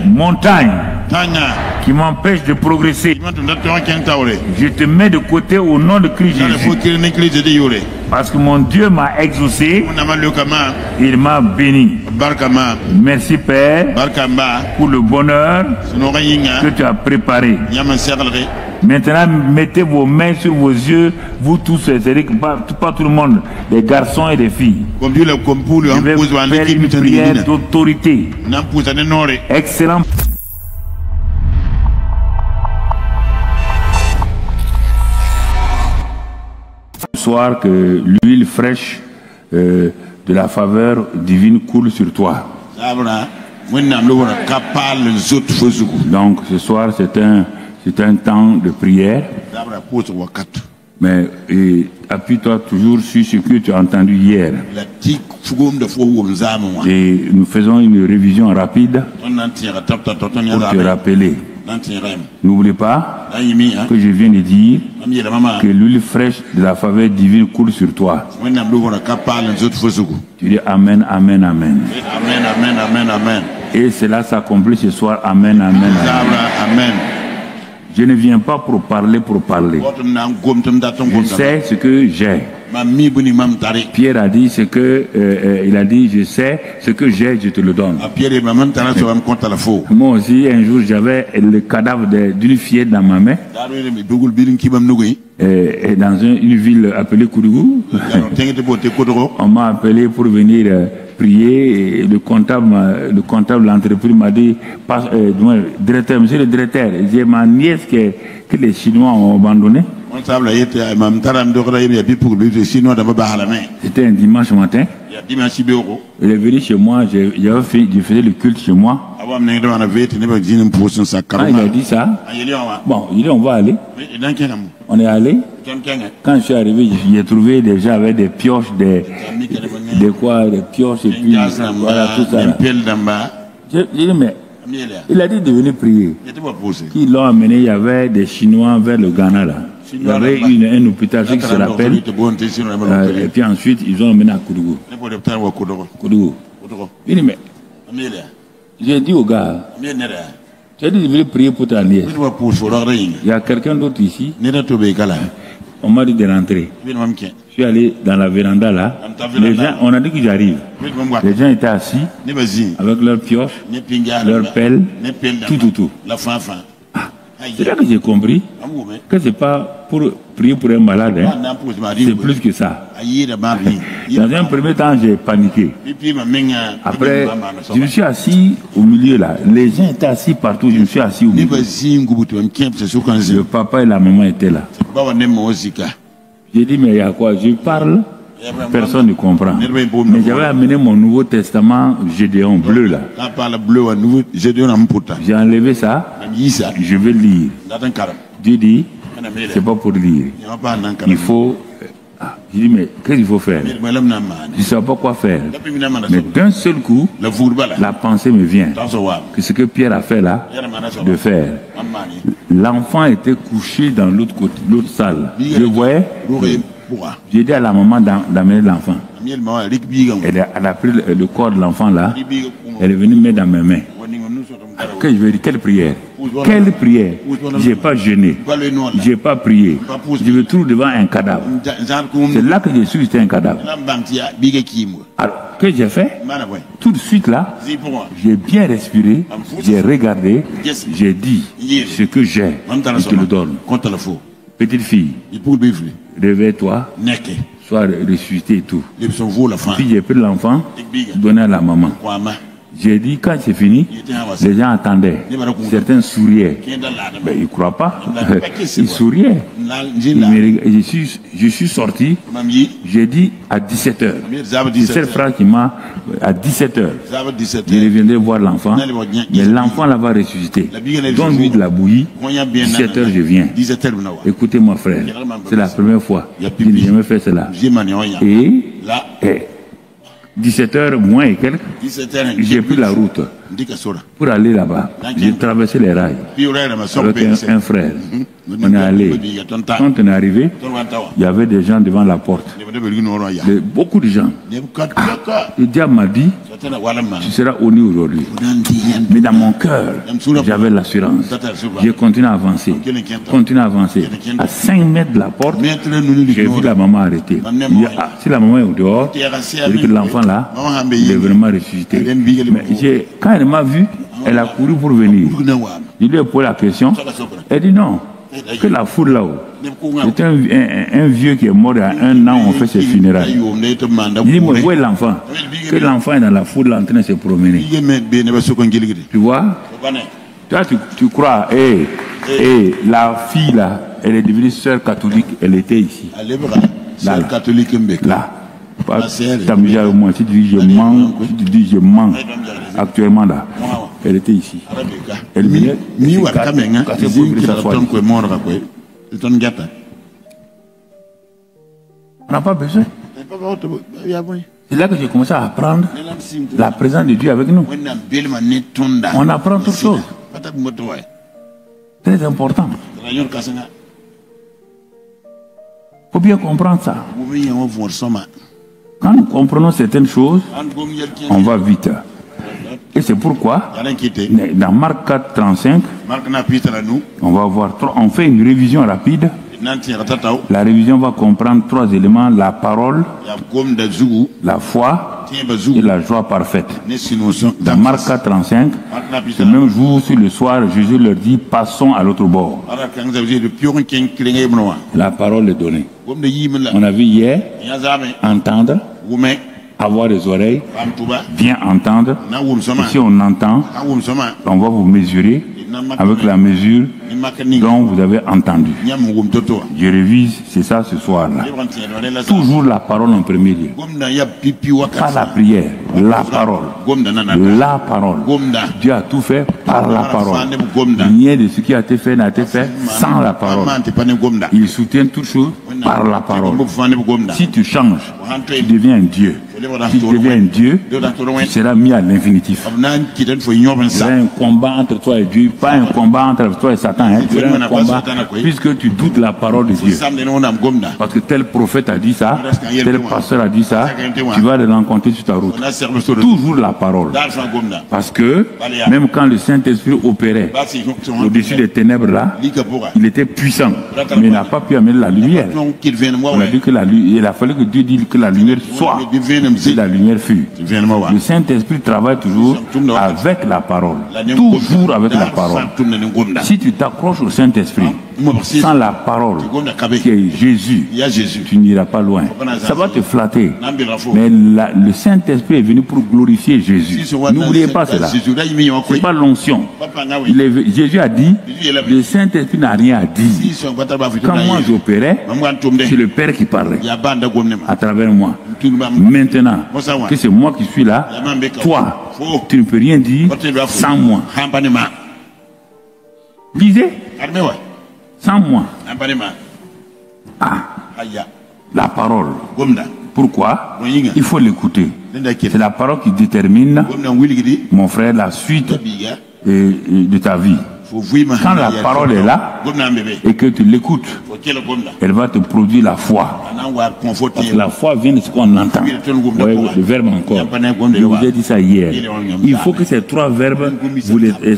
Montagne qui m'empêche de progresser. Je te mets de côté au nom de Christ Jésus. Parce que mon Dieu m'a exaucé. Il m'a béni. Merci Père pour le bonheur que tu as préparé. Maintenant, mettez vos mains sur vos yeux, vous tous, c'est-à-dire pas tout le monde, les garçons et les filles. Je vais faire une prière d'autorité. Excellent. Ce soir, que l'huile fraîche de la faveur divine coule sur toi. Donc, ce soir, c'est un temps de prière, mais appuie-toi toujours sur ce que tu as entendu hier. Et nous faisons une révision rapide pour te rappeler. N'oublie pas que je viens de dire que l'huile fraîche de la faveur divine coule sur toi. Tu dis Amen, Amen, Amen. Amen, Amen, Amen, Amen. Et cela s'accomplit ce soir. Amen, Amen, Amen. Amen. Je ne viens pas pour parler. Je sais ce que j'ai. Pierre a dit ce que il a dit, je sais ce que j'ai, je te le donne. Moi aussi, un jour, j'avais le cadavre d'une fillette dans ma main. Et dans une ville appelée Koudougou. On m'a appelé pour venir prier. Et le comptable de l'entreprise m'a dit, directeur, monsieur le directeur, j'ai ma nièce que les Chinois ont abandonnée. C'était un dimanche matin. Il est venu chez moi, je faisais le culte chez moi. Quand il a dit ça, bon, il dit on va aller. On est allé. Quand je suis arrivé, j'ai trouvé des gens avec des pioches, des pioches et puis voilà tout ça. J'ai dit mais il a dit de venir prier. Ils l'ont amené, il y avait des Chinois vers le Ghana là. Il y avait un hôpital qui se rappelle. Et puis ensuite, ils ont emmené à Koudougou. Il dit, mais j'ai dit au gars, tu as dit de venir prier pour ta nièce. Il y a quelqu'un d'autre ici. On m'a dit de rentrer. Je suis allé dans la véranda là. Les gens, on a dit que j'arrive. Les gens étaient assis avec leurs pioches, leurs pelles, tout. C'est là que j'ai compris que c'est pas pour prier pour un malade, hein. C'est plus que ça. Dans un premier temps, j'ai paniqué. Après, je me suis assis au milieu là. Les gens étaient assis partout, je me suis assis au milieu. Le papa et la maman étaient là. J'ai dit, mais il y a quoi? Je parle, personne ne comprend. Mais j'avais amené mon Nouveau Testament Gédéon bleu là. J'ai enlevé ça, je vais lire. Dieu dit, c'est pas pour lire. Il faut... Je dis, mais qu'est-ce qu'il faut faire? Je ne sais pas quoi faire. Mais d'un seul coup, la pensée me vient. Que ce que Pierre a fait là, de faire. L'enfant était couché dans l'autre côté, l'autre salle. Je voyais. J'ai dit à la maman d'amener l'enfant. Elle a pris le corps de l'enfant là. Elle est venue mettre dans mes mains. Que je vais dire, quelle prière? Quelle prière? J'ai pas jeûné. J'ai pas prié. Je me trouve devant un cadavre. C'est là que je suis, c'était un cadavre. Alors, que j'ai fait? Tout de suite là, j'ai bien respiré, j'ai regardé, j'ai dit ce que j'ai, je te le donne. Petite fille, réveille-toi, sois ressuscité et tout. Puis j'ai pris l'enfant, donné à la maman. J'ai dit, quand c'est fini, les gens attendaient. Certains souriaient. Mais ils ne croient pas. Ils souriaient. Je suis sorti. J'ai dit à 17h. C'est cette phrase qui m'a... À 17h. Je reviendrai voir l'enfant. Mais l'enfant là va ressusciter. Donne-lui de la bouillie. 17h, je viens. Écoutez, mon frère. C'est la première fois que j'ai jamais fait cela. Et 17h moins et quelques, j'ai pris la route pour aller là-bas. J'ai traversé les rails avec un frère. On est allé. Quand on est arrivé, il y avait des gens devant la porte. Beaucoup de gens. Le diable m'a dit, tu seras honni aujourd'hui. Mais dans mon cœur, j'avais l'assurance. J'ai continué à avancer. Continué à avancer. À 5 mètres de la porte, j'ai vu la maman arrêter. Si la maman est au dehors, c'est que l'enfant là, il est vraiment ressuscité. Mais quand elle m'a vu, elle a couru pour venir. Je lui ai posé la question. Elle dit non. Que la foule là-haut. C'est un vieux qui est mort il y a 1 an, on fait ses funérailles. Il dit, où est l'enfant? Que l'enfant est dans la foule là, en train de se promener. Tu vois? Toi, tu crois, la fille là, elle est devenue sœur catholique, elle était ici. Là. Tamija, moi, si tu dis je mens, actuellement là, elle était ici. Elle venait. On n'a pas besoin. C'est là que j'ai commencé à apprendre la présence de Dieu avec nous. On apprend toutes choses. Très important. Il faut bien comprendre ça. Quand nous comprenons certaines choses, on va vite. Et c'est pourquoi, dans Marc 4, 35, on va voir, on fait une révision rapide. La révision va comprendre 3 éléments: la parole, la foi et la joie parfaite. Dans Marc 4, 35, ce même jour, sur le soir, Jésus leur dit: passons à l'autre bord. La parole est donnée. On a vu hier, entendre, avoir des oreilles, bien entendre. Si on entend, on va vous mesurer avec la mesure dont vous avez entendu. Je révise, c'est ça ce soir-là. Toujours la parole en premier lieu. Pas la prière, la parole. La parole. Dieu a tout fait par la parole. Rien de ce qui a été fait n'a été fait sans la parole. Il soutient toutes choses par la parole. Si tu changes, tu deviens un Dieu. Si tu deviens un Dieu, tu seras mis à l'infinitif. Il y a un combat entre toi et Dieu, pas un combat entre toi et Satan. Il y a un combat puisque tu doutes la parole de Dieu. Parce que tel prophète a dit ça, tel pasteur a dit ça, tu vas le rencontrer sur ta route. Toujours la parole. Parce que même quand le Saint-Esprit opérait au-dessus des ténèbres là, il était puissant, mais il n'a pas pu amener la lumière. On a dit que il a fallu que Dieu dise que la lumière soit. Et la lumière fut. Le Saint-Esprit travaille toujours avec la parole. Toujours avec la parole. Si tu t'accroches au Saint-Esprit, sans la parole, qui est Jésus, tu n'iras pas loin. Ça va te flatter. Mais le Saint-Esprit est venu pour glorifier Jésus. N'oubliez pas cela. Ce n'est pas l'onction. Jésus a dit, le Saint-Esprit n'a rien à dire. Quand moi j'opérais, c'est le Père qui parlait à travers moi. Maintenant que c'est moi qui suis là, toi, tu ne peux rien dire sans moi. Lisez. Sans moi. La parole. Pourquoi? Il faut l'écouter. C'est la parole qui détermine, mon frère, la suite de ta vie. Quand la parole est là et que tu l'écoutes, elle va te produire la foi. Parce que la foi vient de ce qu'on entend. Ouais, le verbe encore. Je vous ai dit ça hier. Il faut que ces 3 verbes,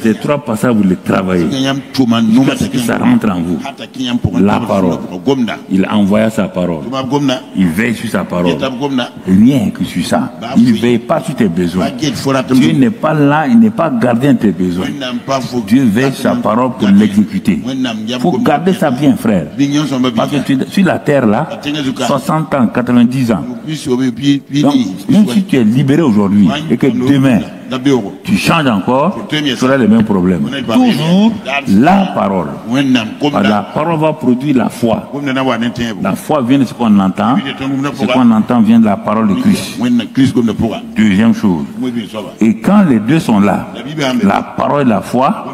ces 3 passages, vous les travaillez. Jusqu'à ce que ça rentre en vous. La parole. Il envoya sa parole. Il veille sur sa parole. Rien que sur ça. Il ne veille pas sur tes besoins. Dieu n'est pas là, il n'est pas gardien de tes besoins. Dieu veille sa parole pour l'exécuter. Il faut garder ça bien, frère. Parce que sur la terre là, 60 ans, 90 ans. Donc, même si tu es libéré aujourd'hui et que demain tu changes encore, tu auras les mêmes problèmes. Toujours la parole. La parole va produire la foi. La foi vient de ce qu'on entend. Ce qu'on entend vient de la parole de Christ. Deuxième chose. Et quand les deux sont là, la parole et la foi,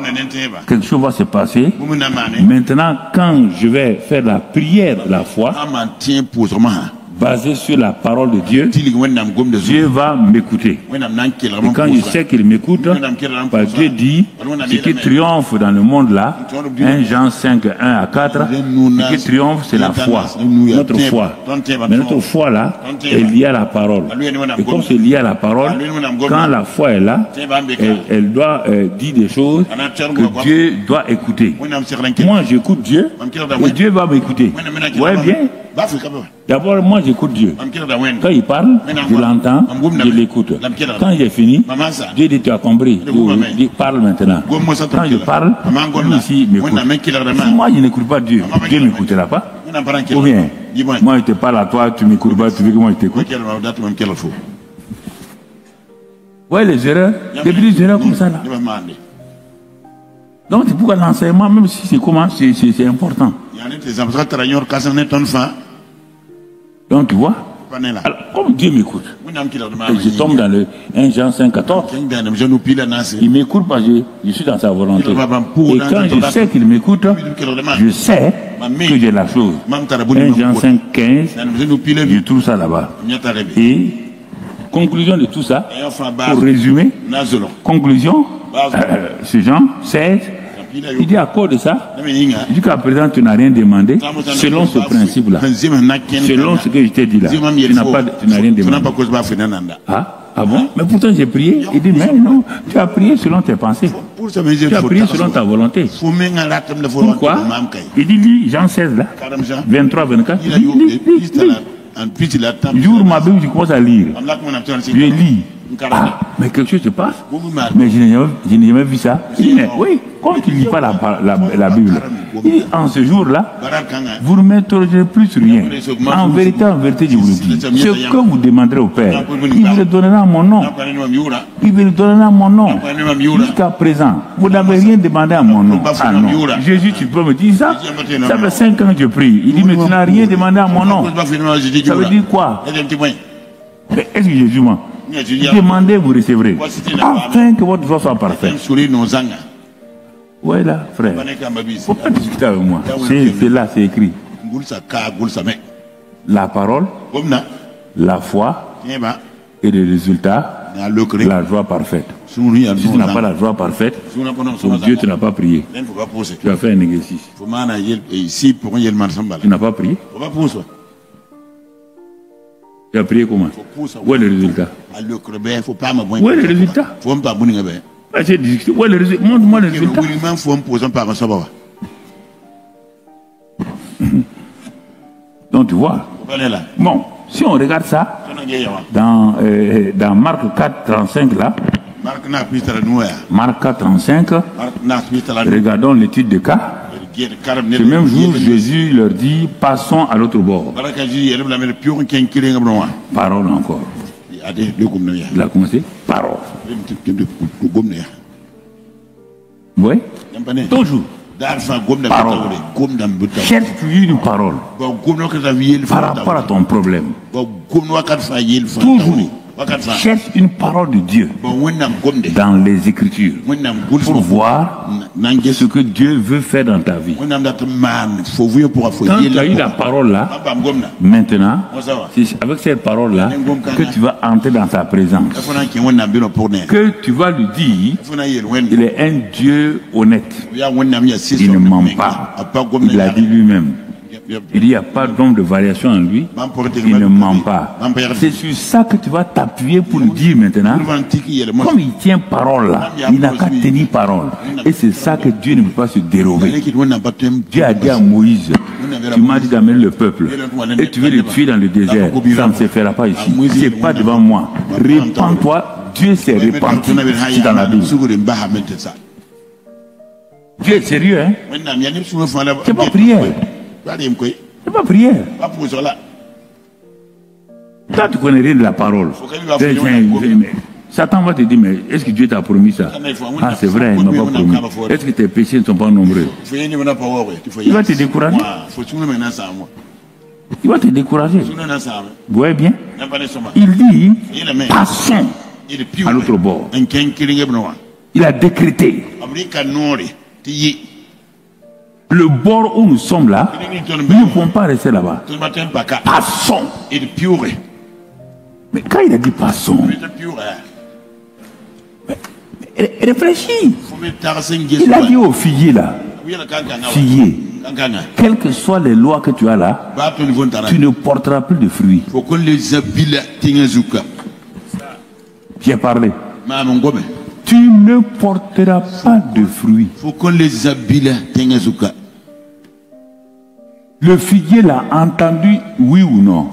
quelque chose va se passer. Maintenant, quand je vais faire la prière de la foi, basé sur la parole de Dieu, Dieu va m'écouter. Et quand je sais qu'il m'écoute, Dieu dit, ce qui triomphe dans le monde là, 1 Jean 5, 1 à 4, ce qui triomphe, c'est la foi, notre foi. Mais notre foi là est liée à la parole. Et comme c'est lié à la parole, quand la foi est là, elle doit dire des choses que Dieu doit écouter. Moi, j'écoute Dieu et Dieu va m'écouter. Vous voyez bien? D'abord, moi, j'écoute Dieu. Quand il parle, je l'entends, je l'écoute. Quand j'ai fini, Dieu dit, tu as compris. Il dit, parle maintenant. Quand je parle, lui ici m'écoute. Si moi, je n'écoute pas Dieu, Dieu ne m'écoutera pas. Ou bien, moi, je te parle à toi, tu m'écoutes pas, tu veux que moi, je t'écoute. Vous voyez les erreurs? Des erreurs comme ça, là. Donc, c'est pourquoi l'enseignement, même si c'est comment, c'est important. Donc, tu vois, alors, comme Dieu m'écoute, je tombe dans le 1 Jean 5, 14, il m'écoute parce que je suis dans sa volonté. Et quand je sais qu'il m'écoute, je sais que j'ai la chose. 1 Jean 5, 15, je trouve ça là-bas. Et conclusion de tout ça, pour résumer, conclusion, ce Jean 16, il dit à cause de ça, il dit qu'à présent tu n'as rien demandé, selon ce principe-là, selon ce que je t'ai dit là, tu n'as rien demandé. Ah bon? Mais pourtant j'ai prié. Il dit, mais non, tu as prié selon tes pensées. Tu as prié selon ta volonté. Pourquoi? Il dit, lis Jean 16 là, 23, 24, il dit, j'ouvre ma Bible, je commence à lire. Je lis. Ah, mais quelque chose se passe. Mais je n'ai jamais vu ça. Il dit, mais oui, comme tu ne lis pas la Bible, il dit, en ce jour-là, vous ne m'interrogez plus sur rien. En vérité, je vous le dis. Ce que vous demanderez au Père, il vous le donnera en mon nom. Il vous le donnera en mon nom. Jusqu'à présent, vous n'avez rien demandé à mon nom. Ah non. Jésus, tu peux me dire ça? Ça fait 5 ans que je prie. Il dit, mais tu n'as rien demandé à mon nom. Ça veut dire quoi? Est-ce que Jésus ment? Demandez, vous recevrez. Afin que votre foi soit parfaite. Ouais, là, frère. Il ne faut pas discuter avec moi. C'est là, c'est écrit. La parole, la foi et les résultats, la joie parfaite. Si tu n'as pas la joie parfaite, pour Dieu, tu n'as pas prié. Tu as fait un exercice. Tu n'as pas prié. Tu as prié comment? Où est le résultat? Où est le résultat? Où est le résultat? Montre-moi le résultat. Donc tu vois. Bon, si on regarde ça, dans Marc 4, 35 là, Marc 4, 35, regardons l'étude de cas. Ce même jour, Jésus leur dit, passons à l'autre bord. Parole encore. Il a commencé. Parole. Oui. Toujours. Parole. Cherche une parole par rapport à ton problème. Toujours. Cherche une parole de Dieu dans les Écritures pour voir ce que Dieu veut faire dans ta vie. Quand tu as eu la parole là, maintenant, c'est avec cette parole là que tu vas entrer dans sa présence. Que tu vas lui dire, il est un Dieu honnête. Il ne ment pas. Il l'a dit lui-même. Il n'y a pas d'ombre de variation en lui. Il ne ment pas. C'est sur ça que tu vas t'appuyer pour le dire maintenant. Comme il tient parole là, il n'a qu'à tenir parole. Et c'est ça que Dieu ne peut pas se dérober. Dieu a dit à Moïse, tu m'as dit d'amener le peuple et tu veux le tuer dans le désert. Ça ne se fera pas ici. C'est pas devant moi. Répands-toi. Dieu s'est répandu dans la Bible. Dieu est sérieux, hein? C'est pas prière. C'est pas prière. Toi, tu connais rien de la parole. Satan va te dire, mais est-ce que Dieu t'a promis ça? Ah, c'est vrai, il ne m'a pas promis. Est-ce que tes péchés ne sont pas nombreux? Il va te décourager. Il va te décourager. Vous voyez bien? Il dit, passons à l'autre bord. Il a décrété. le bord où nous sommes là, nous ne pouvons pas rester là-bas. Passons. Mais quand il a dit passons, réfléchis. Il a dit au figuier là, figuier, quelles que soient les lois que tu as là, tu ne porteras plus de fruits. J'ai parlé. Tu ne porteras pas de fruits. Le figuier l'a entendu, oui ou non?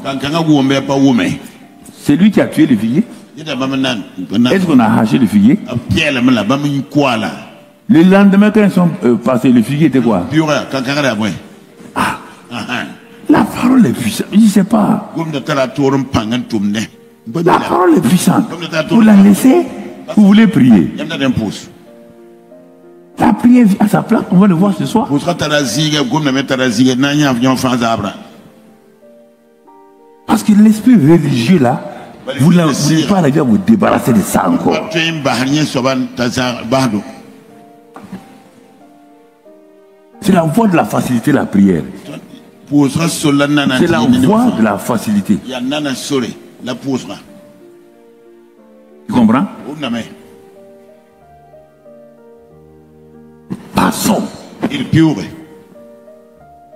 C'est lui qui a tué le figuier? Est-ce qu'on a haché le figuier? Le lendemain, quand ils sont passés, le figuier était quoi? Ah. La parole est puissante. Je ne sais pas. La parole est puissante. Vous la laissez? Vous voulez prier? La prière à sa place, on va le voir ce soir. Parce que l'esprit religieux là, vous n'avez pas arrivé à vous débarrasser de ça encore. C'est la voie de la facilité, la prière. C'est la voie de la facilité. Tu comprends? Passons.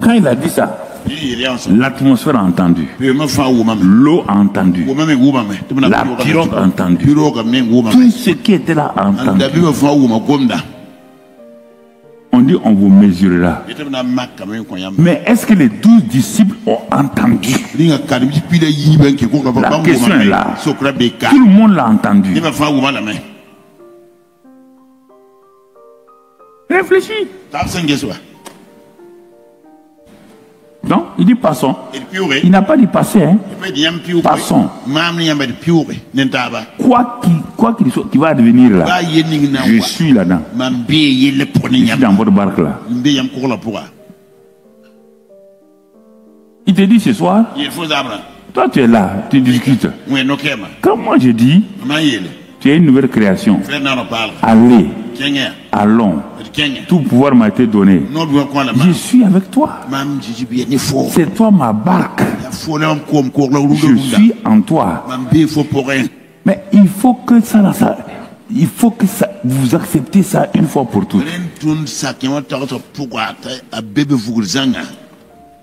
Quand il a dit ça, l'atmosphère a entendu, l'eau a entendu, la pirogue a entendu, tout ce qui était là a entendu. On dit on vous mesurera. Mais est-ce que les 12 disciples ont entendu? La question est là. Tout le monde l'a entendu. Réfléchis. Non, il dit passons. Il n'a pas dit passer, hein. Passons. Quoi qu'il soit, qui va advenir là, je suis là-dedans. Je suis dans votre barque là. Il te dit ce soir, toi tu es là, tu discutes. Quand moi je dis, tu es une nouvelle création. Allez, allons. Tout pouvoir m'a été donné. Je suis avec toi. C'est toi ma barque. Je suis en toi. Mais il faut que vous acceptez ça une fois pour toutes.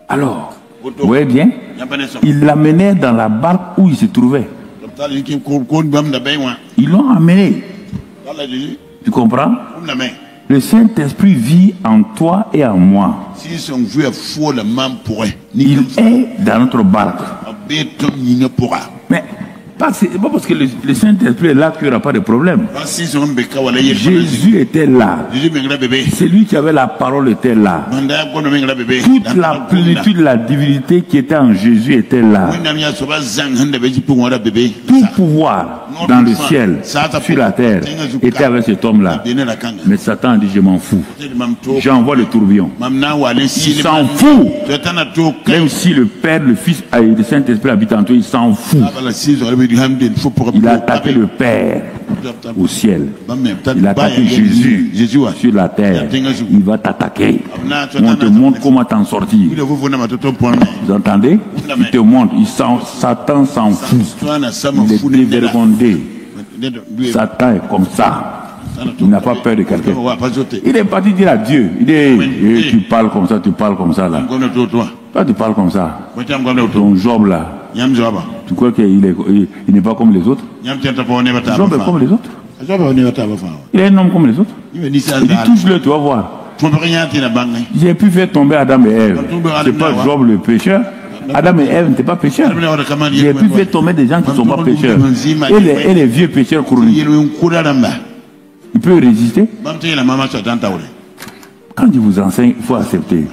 Alors, vous voyez bien, il l'amenait dans la barque où il se trouvait. Ils l'ont amené. Tu comprends? Le Saint-Esprit vit en toi et en moi. Il est dans notre barque. Mais c'est pas parce que le Saint-Esprit est là qu'il n'y aura pas de problème. Jésus était là. Celui qui avait la parole était là. Toute la plénitude de la divinité qui était en Jésus était là. Tout pouvoir dans le ciel, sur la terre, était avec cet homme-là. Mais Satan a dit je m'en fous. J'envoie le tourbillon. Il s'en fout. Même si le Père, le Fils et le Saint-Esprit habitent en toi, il s'en fout. Il a attaqué le Père au ciel. Il a attaqué Jésus sur la terre. Il va t'attaquer. On te montre comment t'en sortir. Vous entendez? Il te montre. Satan s'en fout. Il est dévergondé. Satan est comme ça. Il n'a pas peur de quelqu'un. Il est parti dire à Dieu. Il dit, tu parles comme ça, tu parles comme ça là. Toi tu parles comme ça. Ton Job là. Tu crois qu'il n'est pas comme les autres? Job est comme les autres. Il est un homme comme les autres. Il dit touche-le, tu vas voir. J'ai pu faire tomber Adam et Ève. C'est pas Job le pécheur. Adam et Ève n'étaient pas pécheurs. J'ai pu faire tomber des gens qui ne sont pas pécheurs. Et les vieux pécheurs chroniques. Il peut résister. Quand je vous enseigne, il faut accepter.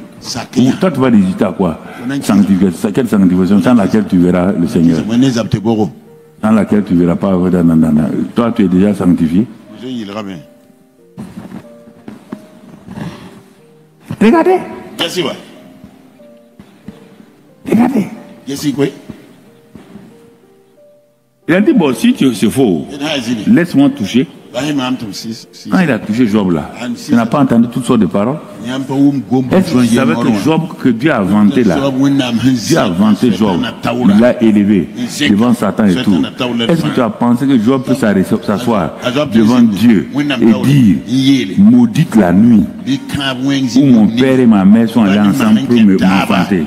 Toi, tu vas résister à quoi? Sanctification. Quelle sanctification? Sans laquelle tu verras le Seigneur. Sans laquelle tu ne verras pas. Toi, tu es déjà sanctifié. Regardez. Regardez. Il a dit, bon, si c'est faux, laisse-moi toucher. Quand il a touché Job là, il n'a pas entendu toutes sortes de paroles. Est-ce que tu savais que Job, que Dieu a vanté là, Dieu a vanté Job, il l'a élevé devant Satan et tout. Est-ce que tu as pensé que Job peut s'asseoir devant Dieu et dire, maudite la nuit où mon père et ma mère sont allés ensemble pour me vanter?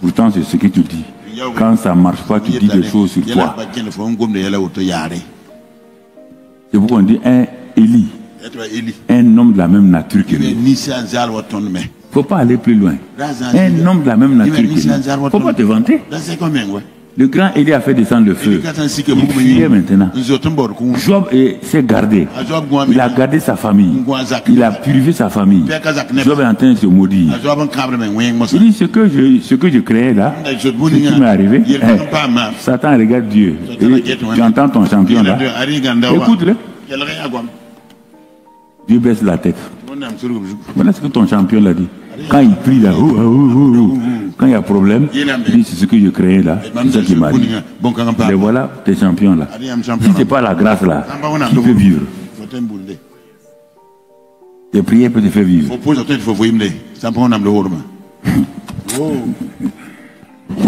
Pourtant c'est ce que tu dis. Quand ça ne marche pas, tu dis des choses sur toi. C'est pourquoi on dit un Élie, un homme de la même nature que lui. Il ne faut pas aller plus loin. Un homme de la même nature que lui. Il ne faut pas te vanter. Le grand Élie a fait descendre le feu. Il fuyait maintenant. Job s'est gardé. Il a gardé sa famille. Il a purifié sa famille. Job est en train de se maudire. Il dit ce que je créais là, ce qui m'est arrivé, Satan regarde Dieu. Tu entends ton champion là. Écoute-le. Dieu baisse la tête. Voilà ce que ton champion l'a dit. Quand il prie là, quand il y a problème, il dit c'est ce que je créais là, c'est ça qui m'arrive. Et voilà tes champions là. Si ce n'est pas la grâce là, qui peut vivre? Tes prières peuvent te faire vivre.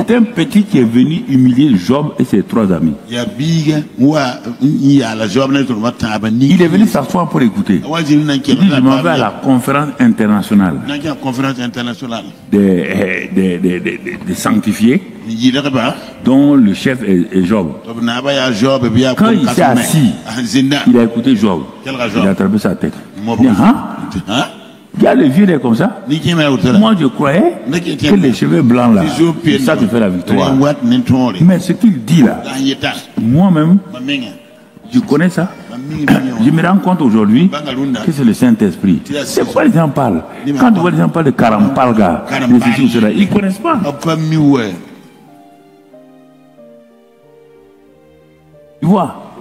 C'est un petit qui est venu humilier Job et ses 3 amis. Il est venu s'asseoir pour écouter. Il dit, je m'en vais à la conférence internationale des sanctifiés, dont le chef est Job. Quand il s'est assis, il a écouté Job. Il a attrapé sa tête. Il dit, il y a le vieux là comme ça. Moi je croyais que les cheveux blancs là, c'est ça qui fait la victoire. Mais ce qu'il dit là, moi-même, je connais ça. Je me rends compte aujourd'hui que c'est le Saint-Esprit. C'est pourquoi les gens parlent. Quand tu vois les gens parler de Karampalga, de ceci ou cela, ils ne connaissent pas. Tu vois?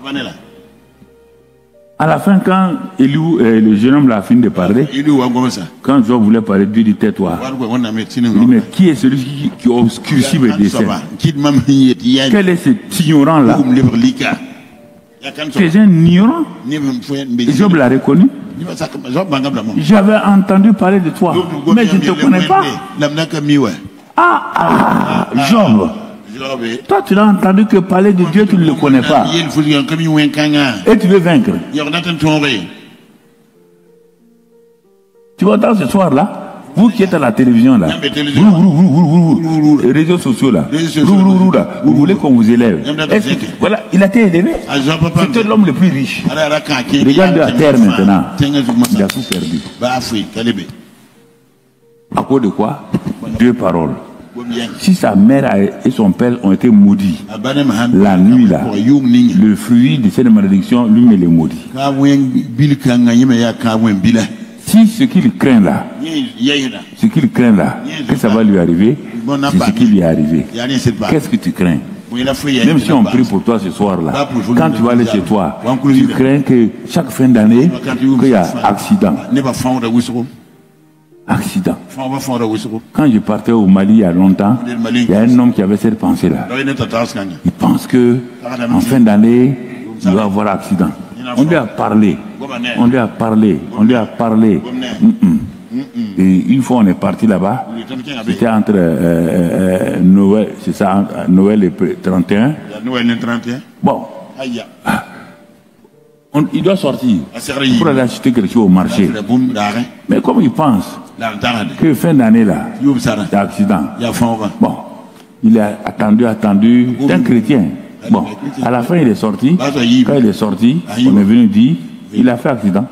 À la fin, quand le jeune homme a fini de parler, quand Job voulait parler, Dieu dit tais-toi. Il dit mais qui est celui qui obscurcit mes desseins? Quel est cet ignorant-là? C'est un ignorant. Et Job l'a reconnu. J'avais entendu parler de toi, mais je ne te connais pas. Job. Toi, tu n'as entendu que parler de Dieu, tu ne le connais pas. Et tu veux vaincre. Tu vas entendre ce soir-là, vous qui êtes à la télévision là, les réseaux sociaux là, vous voulez qu'on vous élève. Voilà, il a été élevé. C'était l'homme le plus riche. Regarde la terre maintenant. Il a tout perdu. À cause de quoi? 2 paroles. Si sa mère et son père ont été maudits, la nuit là, le fruit de cette malédiction, lui-même les maudit. Si ce qu'il craint là, que ça va lui arriver, c'est ce qui lui est arrivé. Qu'est-ce que tu crains? Même si on prie pour toi ce soir-là, quand tu vas aller chez toi, tu crains que chaque fin d'année, qu'il y a accident. Accident. Quand je partais au Mali il y a longtemps, il y a un homme qui avait cette pensée-là. Il pense que en fin d'année, il va avoir accident. On lui a parlé. Et une fois on est parti là-bas, c'était entre Noël, c'est ça, Noël et 31. Bon. Il doit sortir pour aller acheter quelque chose au marché. Mais comme il pense que fin d'année là, il y a accident. Bon, il a attendu, c'est un chrétien. Bon, à la fin il est sorti. Quand il est sorti, on est venu dire, il a fait accident.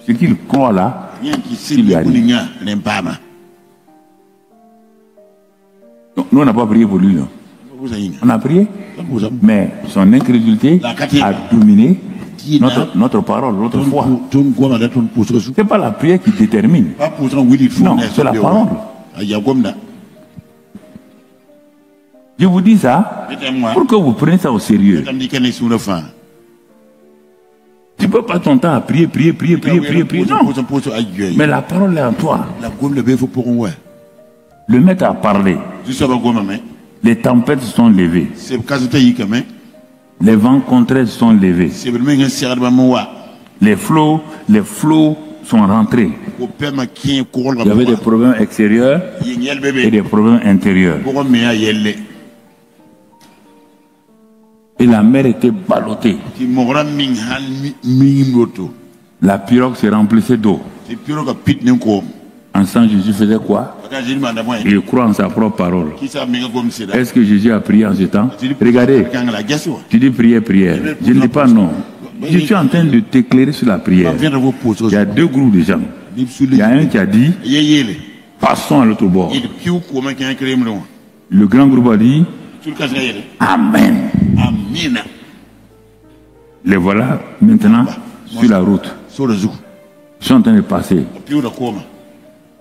Ce qu'il croit là, il lui arrive. Nous on n'a pas prié pour lui, non. On a prié, mais son incrédulité a dominé notre parole, notre foi. Ce n'est pas la prière qui détermine. Non, c'est la parole. Je vous dis ça pour que vous preniez ça au sérieux. Tu ne peux pas ton temps à prier. Non. Mais la parole est en toi. Le maître a parlé. Les tempêtes se sont levées. Les vents contraires se sont levés. Les flots sont rentrés. Il y avait des problèmes extérieurs et des problèmes intérieurs. Et la mer était ballottée. La pirogue se remplissait d'eau. Ensemble, Jésus faisait quoi? Il croit en sa propre parole. Est-ce que Jésus a prié en ce temps? Regardez, tu dis prière, prière. Je ne dis pas non. Je suis en train de t'éclairer sur la prière. Il y a deux groupes de gens. Il y a un qui a dit, passons à l'autre bord. Le grand groupe a dit, Amen. Les voilà maintenant sur la route. Ils sont en train de passer.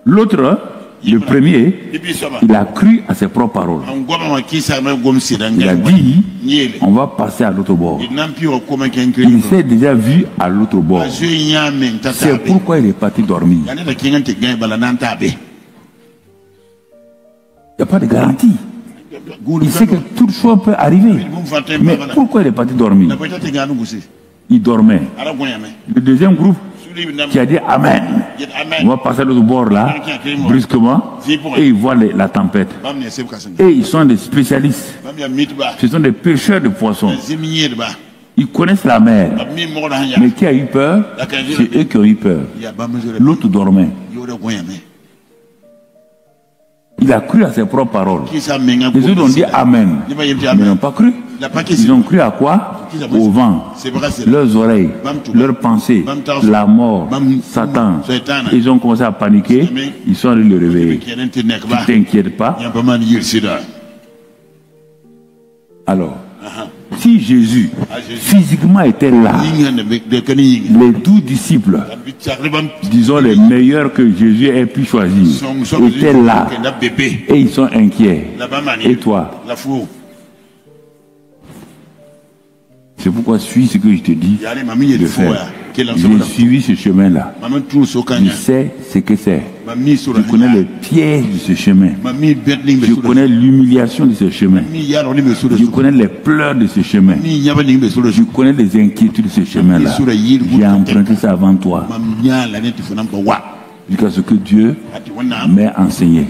L'autre, le premier, il a cru à ses propres paroles. Il a dit, on va passer à l'autre bord. Il s'est déjà vu à l'autre bord. C'est pourquoi il est parti dormir. Il n'y a pas de garantie. Il sait que toute chose peut arriver. Mais pourquoi il est parti dormir? Il dormait. Le deuxième groupe qui a dit Amen. On va passer à l'autre bord là, brusquement, et ils voient la tempête. Et ils sont des spécialistes. Ce sont des pêcheurs de poissons. Ils connaissent la mer. Mais qui a eu peur? C'est eux qui ont eu peur. L'autre dormait. Il a cru à ses propres paroles. Les autres ont dit Amen. Mais ils n'ont pas cru. Ils ont cru à quoi? Au vent, leurs oreilles, leurs pensées, la mort, Satan. Ils ont commencé à paniquer. Ils sont allés le réveiller. Tu ne t'inquiètes pas. Alors, si Jésus physiquement était là, les 12 disciples, disons les meilleurs que Jésus ait pu choisir, étaient là et ils sont inquiets. Et toi? C'est pourquoi suis ce que je te dis de faire. J'ai suivi ce chemin-là. Je sais ce que c'est. Je connais les pièges de ce chemin. Je connais l'humiliation de ce chemin. Je connais les pleurs de ce chemin. Je connais les inquiétudes de ce chemin-là. J'ai emprunté ça avant toi. Jusqu'à ce que Dieu m'ait enseigné.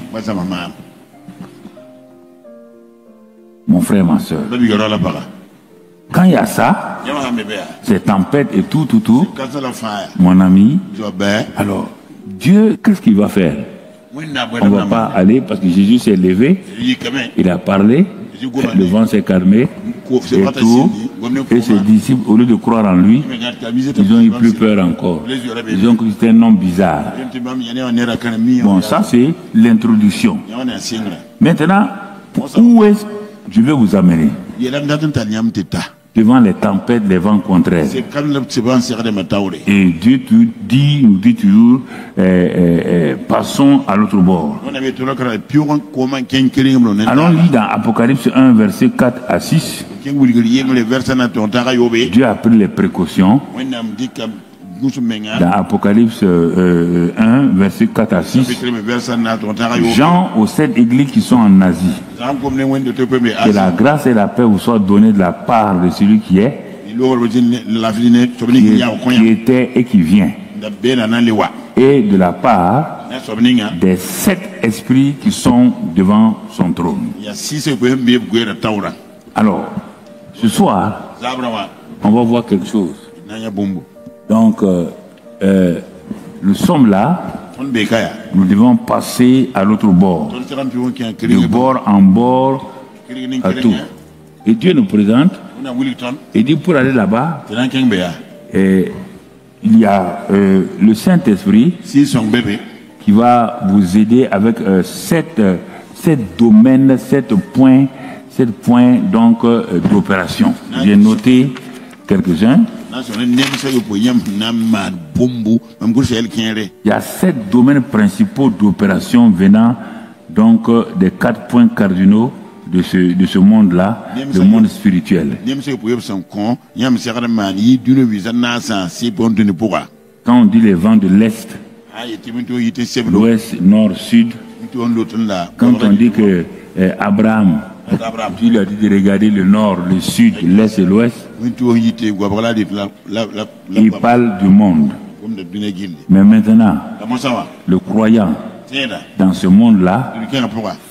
Mon frère, ma soeur. Quand il y a ça, ces tempêtes et tout, mon ami, alors Dieu, qu'est-ce qu'il va faire? On ne va pas aller parce que Jésus s'est levé, il a parlé, le vent s'est calmé et tout. Et ses disciples, au lieu de croire en lui, ils ont eu plus peur encore. Ils ont cru que c'était un homme bizarre. Bon, ça c'est l'introduction. Maintenant, où est-ce que je vais vous amener? Devant les tempêtes, les vents contraires. Et Dieu nous dit toujours, passons à l'autre bord. Allons lire dans Apocalypse 1, verset 4 à 6. Dieu a pris les précautions. Dans Apocalypse 1, verset 4 à 6, Jean aux 7 églises qui sont en Asie. Que la grâce et la paix vous soient données de la part de celui qui est, qui était et qui vient. Et de la part des 7 esprits qui sont devant son trône. Alors, ce soir, on va voir quelque chose. Donc, nous sommes là, nous devons passer à l'autre bord, de bord en bord, à tout. Et Dieu nous présente, et dit pour aller là-bas, il y a le Saint-Esprit qui va vous aider avec 7 domaines, 7 points donc d'opération. J'ai noté quelques-uns. Il y a 7 domaines principaux d'opération venant donc des 4 points cardinaux de ce monde-là, le monde spirituel. Quand on dit les vents de l'Est, l'Ouest, Nord, Sud, quand on dit que Abraham Tu lui as dit de regarder le nord, le sud, l'est et l'ouest. Il parle du monde. Mais maintenant, le croyant dans ce monde-là,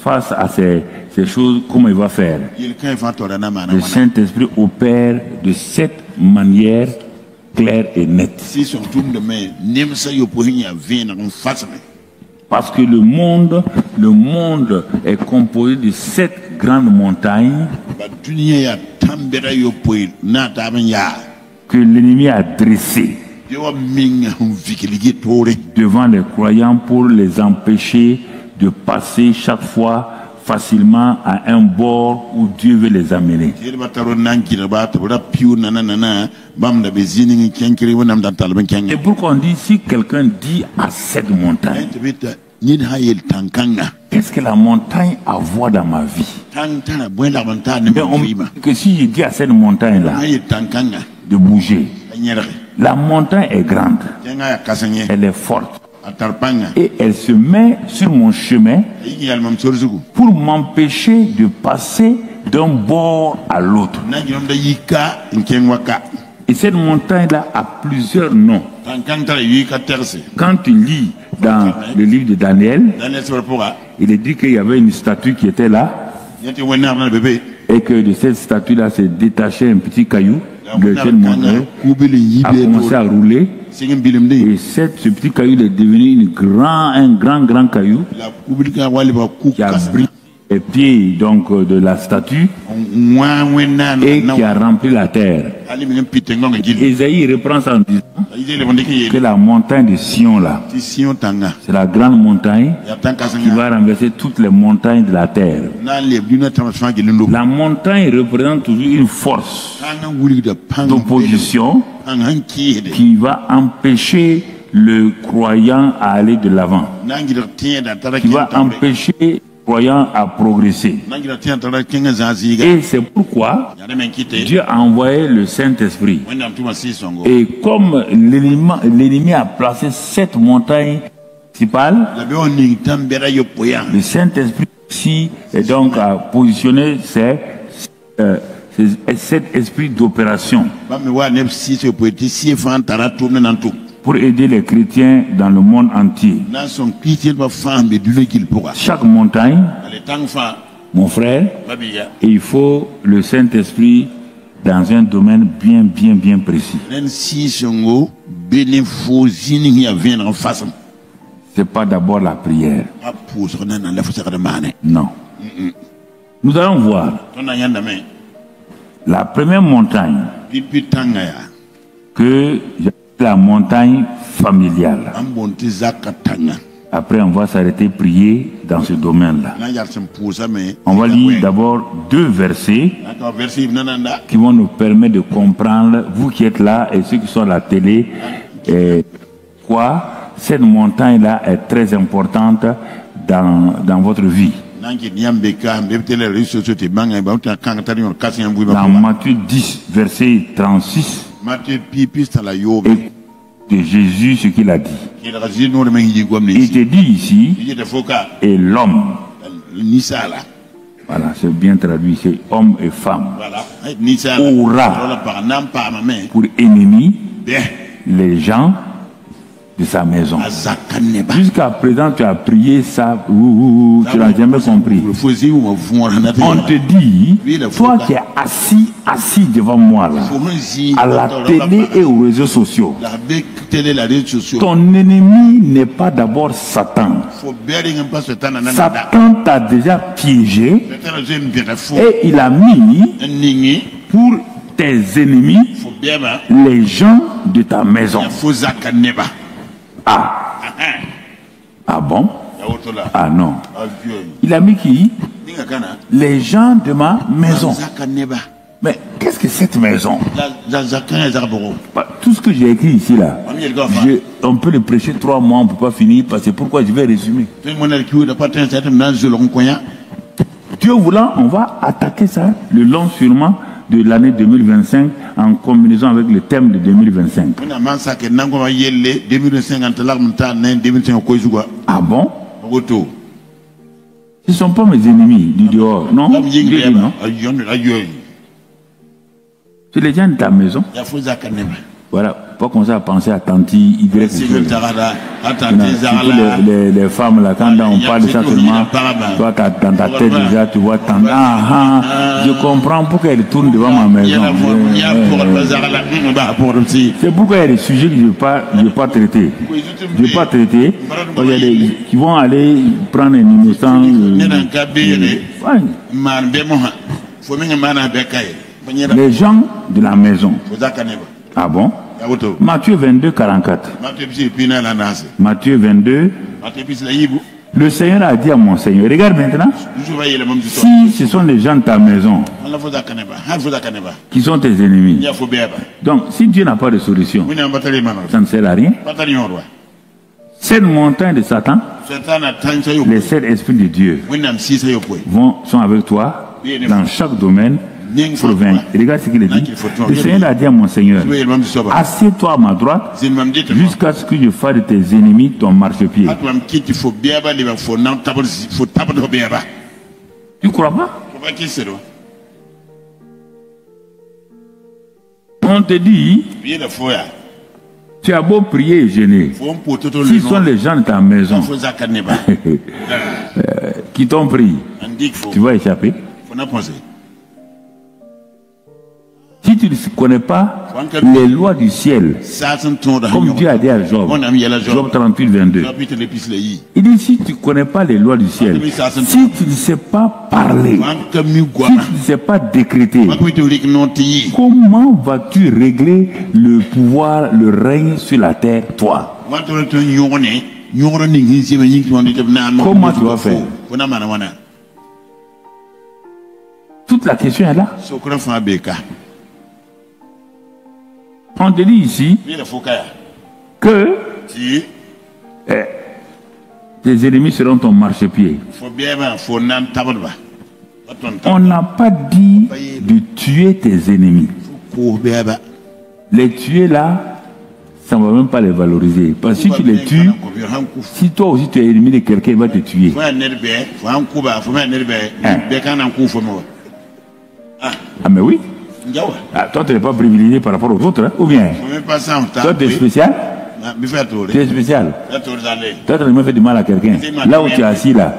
face à ces choses, comment il va faire? Le Saint-Esprit opère de cette manière claire et nette. Parce que le monde est composé de 7 grandes montagnes que l'ennemi a dressées devant les croyants pour les empêcher de passer chaque fois facilement à un bord où Dieu veut les amener. Et pourquoi on dit, si quelqu'un dit à cette montagne, qu'est-ce que la montagne a à voir dans ma vie? Que si je dis à cette montagne-là de bouger, la montagne est grande, elle est forte, et elle se met sur mon chemin pour m'empêcher de passer d'un bord à l'autre. Et cette montagne-là a plusieurs noms. Quand tu lis dans le livre de Daniel, il est dit qu'il y avait une statue qui était là, et que de cette statue-là s'est détaché un petit caillou, lequel Moïse a commencé à rouler. Et ce petit caillou est devenu un grand caillou qui a brisé les pieds donc, de la statue et qui a rempli la terre. Isaïe reprend ça en disant que la montagne de Sion là, c'est la grande montagne qui va renverser toutes les montagnes de la terre. La montagne représente toujours une force d'opposition qui va empêcher le croyant à aller de l'avant, qui va empêcher le croyant à progresser. Et c'est pourquoi Dieu a envoyé le Saint-Esprit. Et comme l'ennemi a placé cette montagne principale, le Saint-Esprit aussi et donc a positionné cet esprit d'opération pour aider les chrétiens dans le monde entier. Chaque montagne, mon frère, et il faut le Saint-Esprit dans un domaine bien précis. C'est pas d'abord la prière. Non. Nous allons voir la première montagne que j'appelle la montagne familiale. Après, on va s'arrêter prier dans ce domaine-là. On va lire d'abord 2 versets qui vont nous permettre de comprendre, vous qui êtes là et ceux qui sont à la télé, quoi cette montagne-là est très importante dans votre vie. Dans Matthieu 10, verset 36, et de Jésus ce qu'il a dit. Il te dit ici, et l'homme, voilà, c'est bien traduit, c'est homme et femme, aura pour ennemi les gens de sa maison. Jusqu'à présent, tu as prié ça, tu n'as jamais compris. On te dit, toi qui es assis devant moi, là, à la télé et aux réseaux sociaux, ton ennemi n'est pas d'abord Satan. Satan t'a déjà piégé et il a mis pour tes ennemis les gens de ta maison. Ah bon? Ah non. Il a mis qui? Les gens de ma maison. Mais qu'est-ce que cette maison? Tout ce que j'ai écrit ici là, on peut le prêcher 3 mois, on ne peut pas finir, parce que pourquoi je vais résumer. Dieu voulant, on va attaquer ça le long sûrement de l'année 2025 en combinaison avec le thème de 2025. Ah bon? Ce ne sont pas mes ennemis du dehors, non? Dieu dit non. C'est les gens de ta maison. Voilà, pas commencer à penser à Tanti, Y. Surtout les femmes, là, quand on parle de ça seulement, toi, dans ta tête déjà, tu vois Tanti. Je comprends pourquoi elle tourne devant ma maison. C'est pourquoi il y a des sujets que je ne vais pas traiter. Je ne vais pas traiter. Il y a des qui vont aller prendre un innocent. Les gens de la maison. Ah bon? Matthieu 22, 44. Matthieu 22. Le Seigneur a dit à mon Seigneur, regarde maintenant, si ce sont les gens de ta maison qui sont tes ennemis, donc si Dieu n'a pas de solution, ça ne sert à rien. Cette montagne de Satan, les 7 esprits de Dieu sont avec toi dans chaque domaine. Pour vaincre. Regarde ce qu'il dit. Le Seigneur a dit à mon Seigneur, assieds-toi à ma droite jusqu'à ce que je fasse de tes ennemis ton marchepied. Tu ne crois pas? On te dit, tu as beau prier et gêner, si ce sont les gens de ta maison qui t'ont pris, tu vas échapper. Si tu ne connais pas les lois du ciel, comme Dieu a dit à Job, Job 38, 22, il dit si tu ne connais pas les lois du ciel, si tu ne sais pas parler, si tu ne sais pas décréter, comment vas-tu régler le pouvoir, le règne sur la terre, toi? Comment tu vas faire? Toute la question est là. On te dit ici que tes ennemis seront ton marchepied. On n'a pas dit de tuer tes ennemis. Les tuer là, ça ne va même pas les valoriser. Parce que si tu les tues, si toi aussi tu es ennemi de quelqu'un, il va te tuer. Ah mais oui. Ah, toi tu n'es pas privilégié par rapport aux autres, hein? Ou bien toi tu es spécial. Tu es spécial. Toi tu n'as jamais fait du mal à quelqu'un. Là où tu es assis là,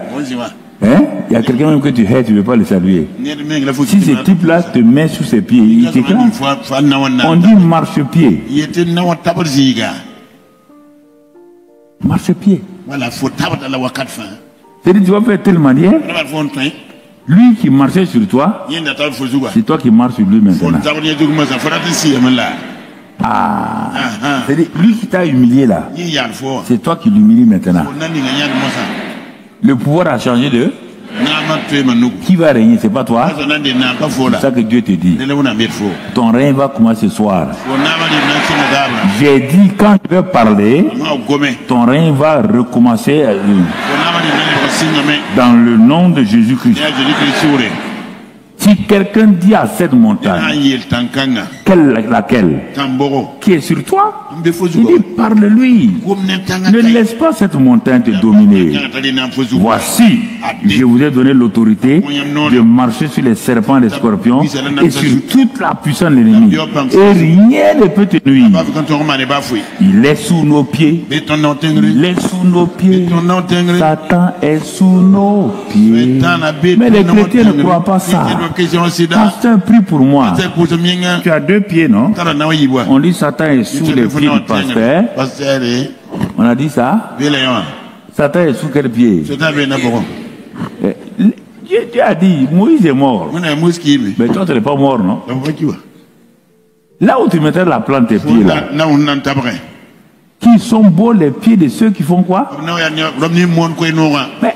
hein? Il y a quelqu'un même que tu hais, tu ne veux pas le saluer. Si ce type là te met sous ses pieds, il t'éclate. On dit marche-pied. Marche-pied. C'est-à-dire tu vas faire telle manière. Lui qui marchait sur toi, c'est toi qui marches sur lui maintenant. Ah, c'est-à-dire lui qui t'a humilié là, c'est toi qui l'humilie maintenant. Le pouvoir a changé de... Qui va régner? C'est pas toi. C'est ça que Dieu te dit. Ton règne va commencer ce soir. J'ai dit quand tu veux parler, ton règne va recommencer dans le nom de Jésus-Christ. Si quelqu'un dit à cette montagne, laquelle, qui est sur toi, il dit parle-lui. Ne laisse pas cette montagne te dominer. Voici, je vous ai donné l'autorité de marcher sur les serpents et les scorpions et sur toute la puissance de l'ennemi. Et rien ne peut te nuire. Il est sous nos pieds. Il est sous nos pieds. Satan est sous nos pieds. Mais les chrétiens ne croient pas ça. Pasteur, prie pour moi. Tu as 2 pieds, non? On dit Satan est sous les pieds du pasteur. On a dit ça? Satan est sous quel pied? Dieu a dit, Moïse est mort. Mais toi, tu n'es pas mort, non? Là où tu mettrais la plante tes pieds là, qui sont beaux les pieds de ceux qui font quoi? Mais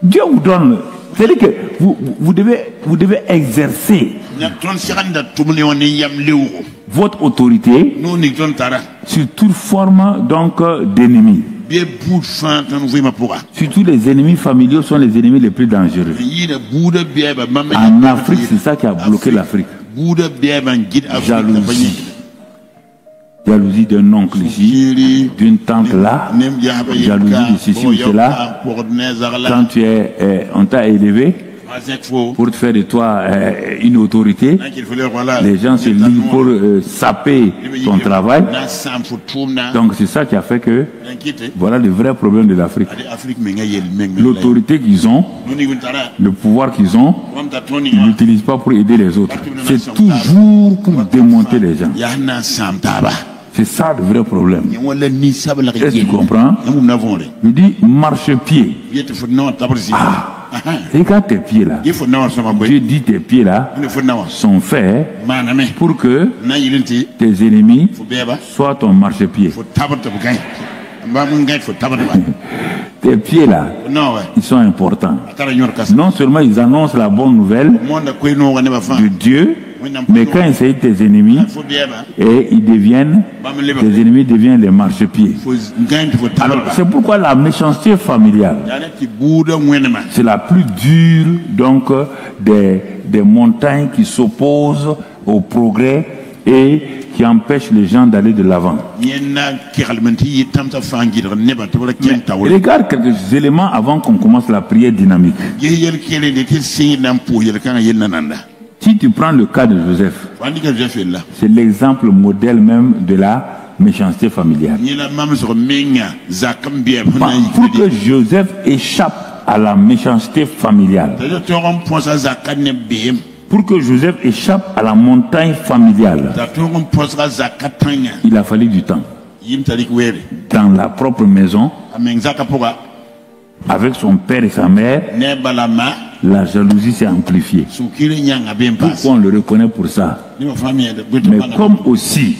Dieu vous donne. C'est-à-dire que vous devez exercer votre autorité sur toute forme donc d'ennemis. Surtout les ennemis familiaux sont les ennemis les plus dangereux. En Afrique, c'est ça qui a bloqué l'Afrique. Jalousie. jalousie d'un oncle ici, d'une tante là, jalousie de ceci ou cela. Quand on t'a élevé pour te faire de toi une autorité, les gens se lient pour saper ton travail. Donc c'est ça qui a fait que voilà le vrai problème de l'Afrique. L'autorité qu'ils ont, le pouvoir qu'ils ont, ils n'utilisent pas pour aider les autres. C'est toujours pour démonter les gens. C'est ça le vrai problème. Est-ce que tu comprends? Il dit marche-pied. Regarde tes pieds là. Dieu dit tes pieds là sont faits pour que tes ennemis soient ton marche-pied. Tes pieds là, ils sont importants. Non seulement ils annoncent la bonne nouvelle de Dieu, mais quand ils essayent tes ennemis, et ils deviennent, tes ennemis deviennent les marchepieds. C'est pourquoi la méchanceté familiale, c'est la plus dure donc des montagnes qui s'opposent au progrès et qui empêchent les gens d'aller de l'avant. Regarde quelques éléments avant qu'on commence la prière dynamique. Si tu prends le cas de Joseph, c'est l'exemple modèle même de la méchanceté familiale. Pour que Joseph échappe à la méchanceté familiale, pour que Joseph échappe à la montagne familiale, il a fallu du temps. Dans la propre maison, avec son père et sa mère, la jalousie s'est amplifiée. Pourquoi on le reconnaît pour ça? Mais comme aussi,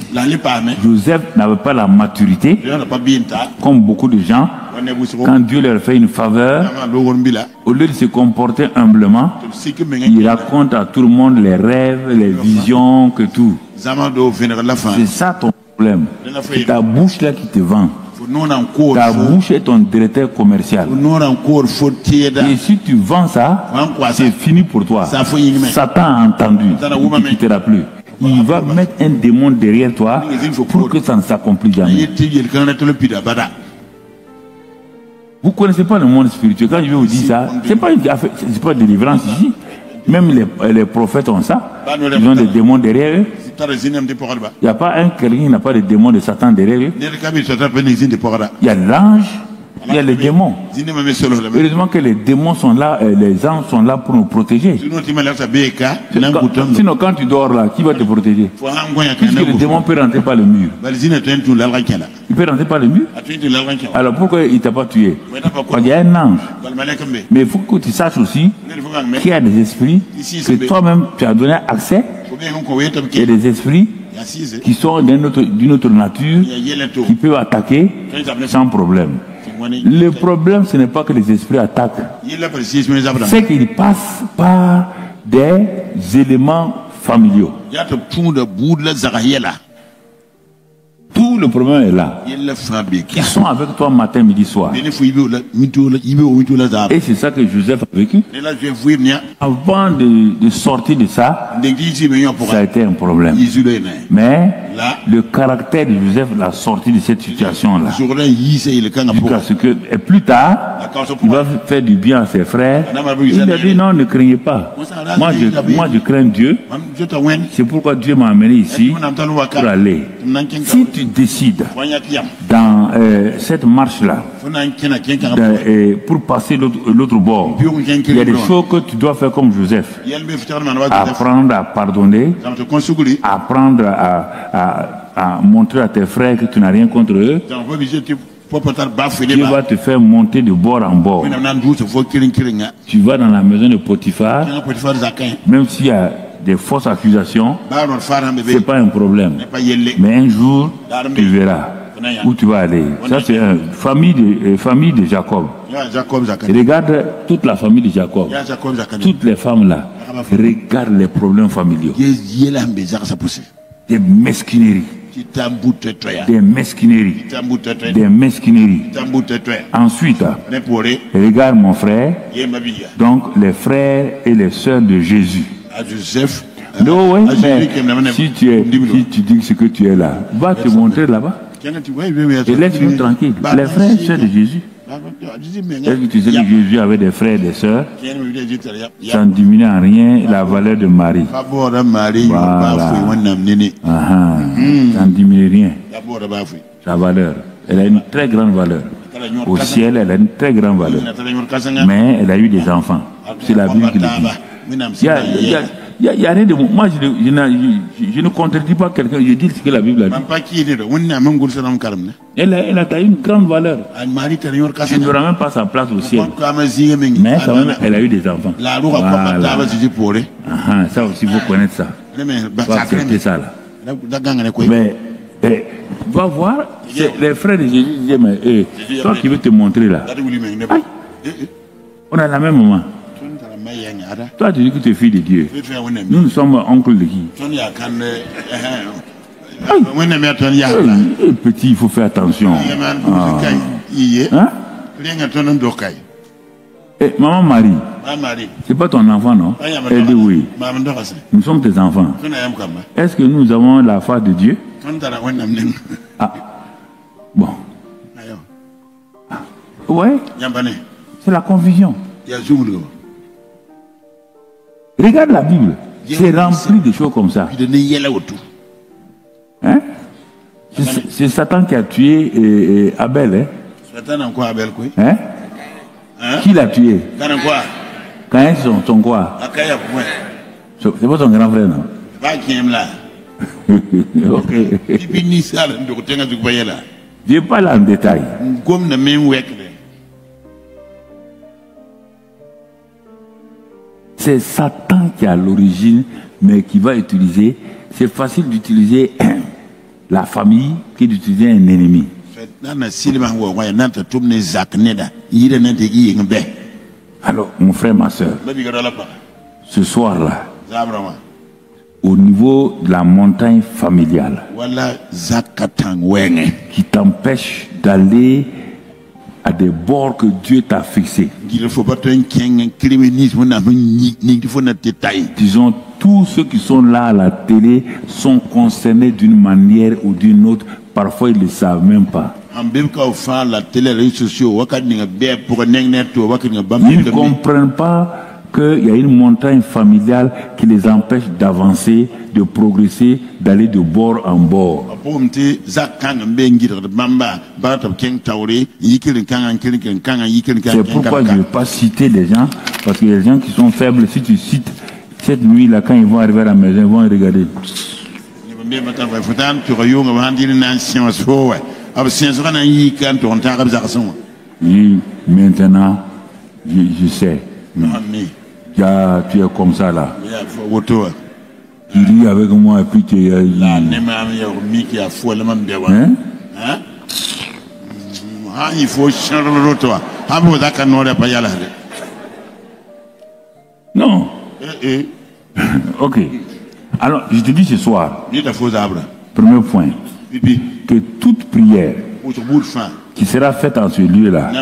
Joseph n'avait pas la maturité, comme beaucoup de gens, quand Dieu leur fait une faveur, au lieu de se comporter humblement, il raconte à tout le monde les rêves, les visions, que tout. C'est ça ton problème. C'est ta bouche là qui te vend. Ta bouche est ton directeur commercial. Et si tu vends ça, c'est fini pour toi. Satan a entendu. Il ne quittera plus. Il va mettre un démon derrière toi pour que ça ne s'accomplisse jamais. Vous ne connaissez pas le monde spirituel. Quand je vais vous dire ça, ce n'est pas une délivrance ici. Même les prophètes ont ça. Ils ont des démons derrière eux. Il n'y a pas un quelqu'un qui n'a pas de démons de Satan derrière eux. Il y a l'ange, il y a les démons. Heureusement que les démons sont là, les anges sont là pour nous protéger. Sinon, quand tu dors là, qui va te protéger? Puisque le démon peut rentrer par le mur. Il peut rentrer par le mur. Alors pourquoi il ne t'a pas tué? Il y a un ange. Mais il faut que tu saches aussi qu'il y a des esprits que toi-même tu as donné accès. Il y a des esprits qui sont d'une autre nature, qui peuvent attaquer sans problème. Le problème, ce n'est pas que les esprits attaquent, c'est qu'ils passent par des éléments familiaux. Tout le problème est là. Ils sont avec toi matin, midi, soir. Et c'est ça que Joseph a vécu. Avant de sortir de ça, ça a été un problème. Mais le caractère de Joseph l'a sorti de cette situation-là. Jusqu'à ce que, et plus tard, il va faire du bien à ses frères. Il a dit non, ne craignez pas. Moi, je crains Dieu. C'est pourquoi Dieu m'a amené ici pour aller. Si tu décides dans cette marche-là pour passer l'autre bord, il y a des choses que tu dois faire comme Joseph. Apprendre à pardonner, apprendre à montrer à tes frères que tu n'as rien contre eux. Dieu va te faire monter de bord en bord. Tu vas dans la maison de Potiphar, même s'il y a des fausses accusations, ce n'est pas un problème. Mais un jour, tu verras où tu vas aller. Ça, c'est une famille de Jacob. Regarde toute la famille de Jacob. Toutes les femmes là, regarde les problèmes familiaux. Des mesquineries. Des mesquineries. Des mesquineries. Ensuite, regarde mon frère. Donc, les frères et les sœurs de Jésus. Non, oui, mais si tu dis ce que tu es là, va te montrer là-bas. Et laisse-nous tranquille. Les frères et sœurs de Jésus. Est-ce que tu sais que Jésus avait des frères et des sœurs? Ça ne diminue en rien la valeur de Marie. Voilà. Ça ne diminue rien. Sa valeur. Elle a une très grande valeur. Au ciel, elle a une très grande valeur. Mais elle a eu des enfants. C'est la Bible qui le dit. Il y a rien de moi. Moi, je ne contredis pas quelqu'un. Je dis ce que la Bible a dit. Elle a une grande valeur. Elle n'aura même pas sa place au ciel. Mais quand même, elle a eu des enfants. Voilà. Ça aussi, il faut connaître ça. Il faut accepter ça là. Mais va voir, les frères de Jésus disaient, mais toi qui veux te montrer là, on a la même maman. Toi tu dis que tu es fille de Dieu. Nous sommes oncles de qui? Petit, il faut faire attention. Maman Marie, c'est pas ton enfant, non? Elle dit oui. Nous sommes tes enfants. Est-ce que nous avons la foi de Dieu? Ah. Bon. Ouais. C'est la confusion. Regarde la Bible. C'est rempli de choses comme ça. Hein? C'est Satan qui a tué Abel. Hein? Qui l'a tué? Caïn, son quoi? C'est pas ton grand frère, non? Ok. Je parle en détail. C'est Satan qui est à l'origine, mais qui va utiliser. C'est facile d'utiliser la famille que d'utiliser un ennemi. Alors, mon frère, ma soeur, ce soir-là, au niveau de la montagne familiale, qui t'empêche d'aller à des bords que Dieu t'a fixés. Disons, tous ceux qui sont là à la télé sont concernés d'une manière ou d'une autre. Parfois, ils ne le savent même pas. Ils ne comprennent pas qu'il y a une montagne familiale qui les empêche d'avancer, de progresser, d'aller de bord en bord. C'est pourquoi je ne vais pas citer des gens, parce qu'il y a des gens qui sont faibles. Si tu cites cette nuit-là, quand ils vont arriver à la maison, ils vont regarder. Oui, maintenant, je sais. Tu es comme ça là. Tu ris avec moi et puis tu es. Il faut changer le toi. Non. Ok. Alors, je te dis ce soir. Premier point. Que toute prière qui sera faite en ce lieu-là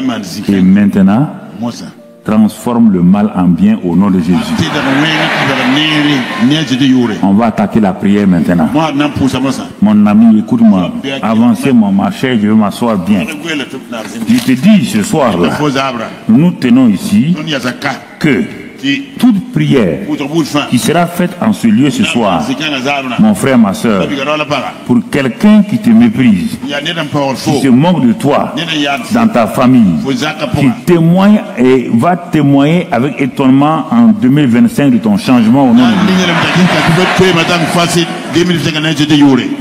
et maintenant transforme le mal en bien au nom de Jésus. On va attaquer la prière maintenant. Mon ami, écoute-moi. Avancez-moi, ma chère, je veux m'asseoir bien. Je te dis ce soir-là, nous tenons ici que toute prière qui sera faite en ce lieu ce soir, mon frère, ma soeur, pour quelqu'un qui te méprise, qui se moque de toi dans ta famille, qui témoigne et va témoigner avec étonnement en 2025 de ton changement au nom de Dieu.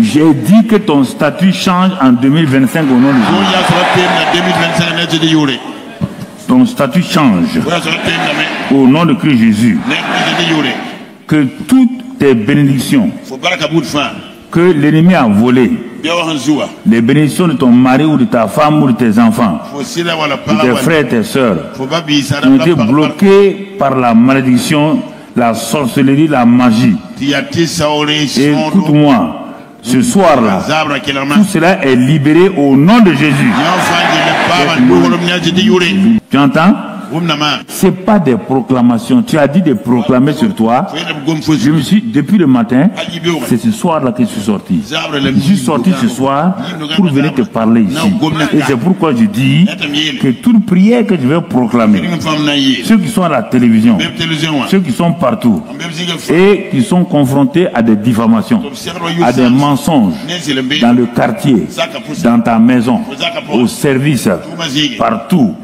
J'ai dit que ton statut change en 2025 au nom de Dieu. Ton statut change au nom de Christ Jésus. Que toutes tes bénédictions que l'ennemi a volées, les bénédictions de ton mari ou de ta femme ou de tes enfants, de tes frères et tes sœurs, ont été bloquées par la malédiction, la sorcellerie, la magie. Et écoute-moi. Ce soir-là, tout cela est libéré au nom de Jésus. Tu entends? C'est pas des proclamations. Tu as dit de proclamer sur toi. Je me suis, depuis le matin, c'est ce soir-là que je suis sorti. Je suis sorti ce soir pour venir te parler ici. Et c'est pourquoi je dis que toute prière que je vais proclamer, ceux qui sont à la télévision, ceux qui sont partout et qui sont confrontés à des diffamations, à des mensonges dans le quartier, dans ta maison, au service, partout,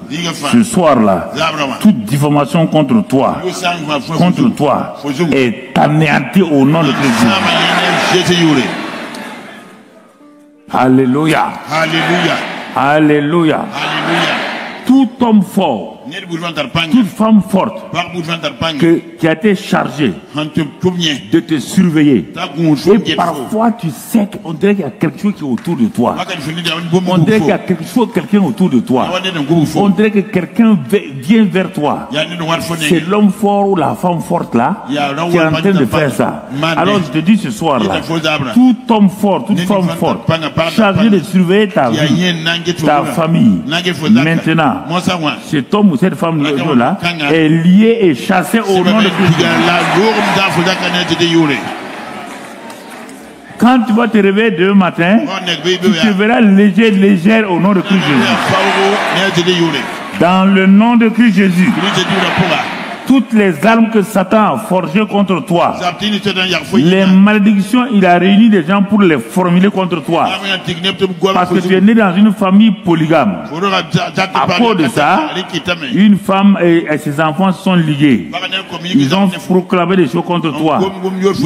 ce soir-là, toute diffamation contre toi est anéantie au nom de Christ. Alléluia. Alléluia. Alléluia. Tout homme fort, toute femme forte qui a été chargée de te surveiller. Et parfois tu sais qu'on dirait qu'il y a quelque chose qui est autour de toi. On dirait qu'il y a quelqu'un autour de toi. On dirait que quelqu'un vient vers toi. C'est l'homme fort ou la femme forte là qui est en train de faire ça. Alors je te dis ce soir là, tout homme fort, toute femme forte, chargé de surveiller ta vie, ta famille, maintenant, cet homme ou cette femme là est lié et chassé au nom de Christ. Quand tu vas te réveiller demain matin, tu te verras légère au nom de Christ Jésus. Dans le nom de Christ Jésus. Toutes les armes que Satan a forgées contre toi, les malédictions, il a réuni des gens pour les formuler contre toi. Parce que tu es né dans une famille polygame. À cause de ça, une femme et ses enfants se sont ligués. Ils ont proclamé des choses contre toi.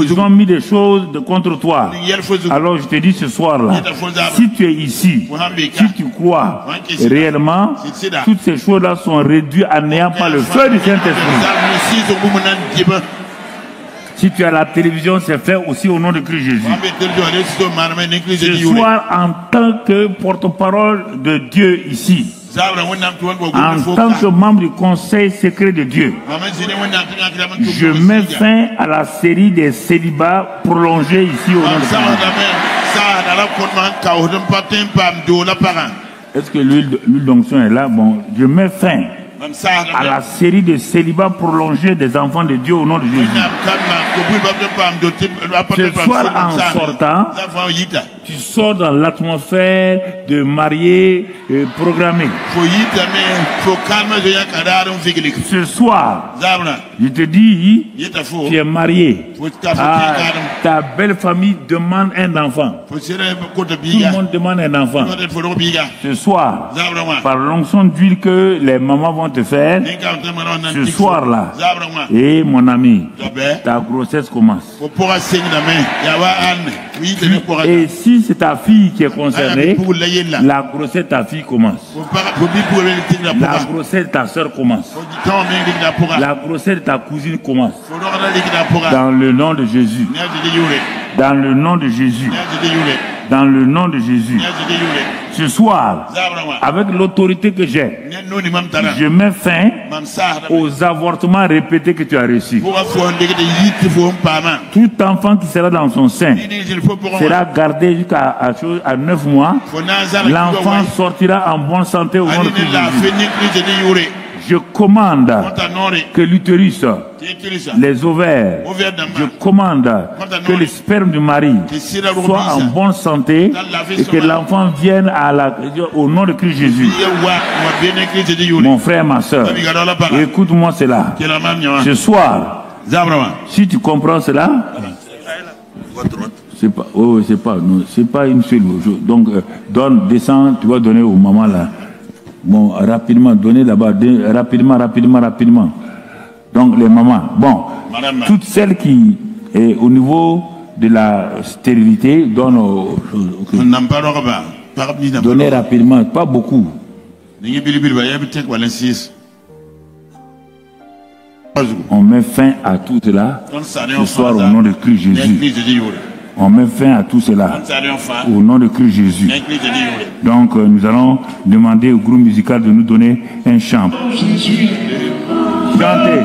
Ils ont mis des choses contre toi. Alors je te dis ce soir-là, si tu es ici, si tu crois réellement, toutes ces choses-là sont réduites à néant par le feu du Saint-Esprit. Si tu as la télévision, c'est fait aussi au nom de Christ Jésus. Ce soir, en tant que porte-parole de Dieu ici, en tant que membre du conseil secret de Dieu, je mets fin à la série des célibats prolongés ici au nom de Christ. Est-ce que l'huile d'onction est là? Bon, je mets fin à la série de célibats prolongés des enfants de Dieu au nom de Jésus. Ce soir, en sortant, tu sors dans l'atmosphère de mariés programmés. Ce soir, je te dis, tu es marié. Ta belle famille demande un enfant. Tout le monde demande un enfant. Ce soir, par l'onction d'huile que les mamans vont te faire, ce soir-là, et mon ami, ta grossesse commence. Et si c'est ta fille qui est concernée, la grossesse de ta fille commence. La grossesse de ta soeur commence. La grossesse de ta cousine commence. Dans le nom de Jésus. Dans le nom de Jésus. Dans le nom de Jésus. Ce soir, avec l'autorité que j'ai, je mets fin aux avortements répétés que tu as reçus. Tout enfant qui sera dans son sein sera gardé jusqu'à 9 mois. L'enfant sortira en bonne santé au nom de Jésus. Je commande que l'utérus, les ovaires, je commande que le sperme du mari soit en bonne santé et que l'enfant vienne au nom de Christ Jésus. Mon frère, ma soeur, écoute-moi cela. Ce soir, si tu comprends cela, c'est pas une seule chose. Donc, descends, tu vas donner aux mamans là. Bon, rapidement, donnez là-bas, rapidement. Donc, les mamans. Bon, toutes celles qui, au niveau de la stérilité, donnent donnez rapidement, pas beaucoup. On met fin à tout cela ce soir au nom de Christ Jésus. On met fin à tout cela au nom de Christ Jésus. Donc nous allons demander au groupe musical de nous donner un chant. Chantez.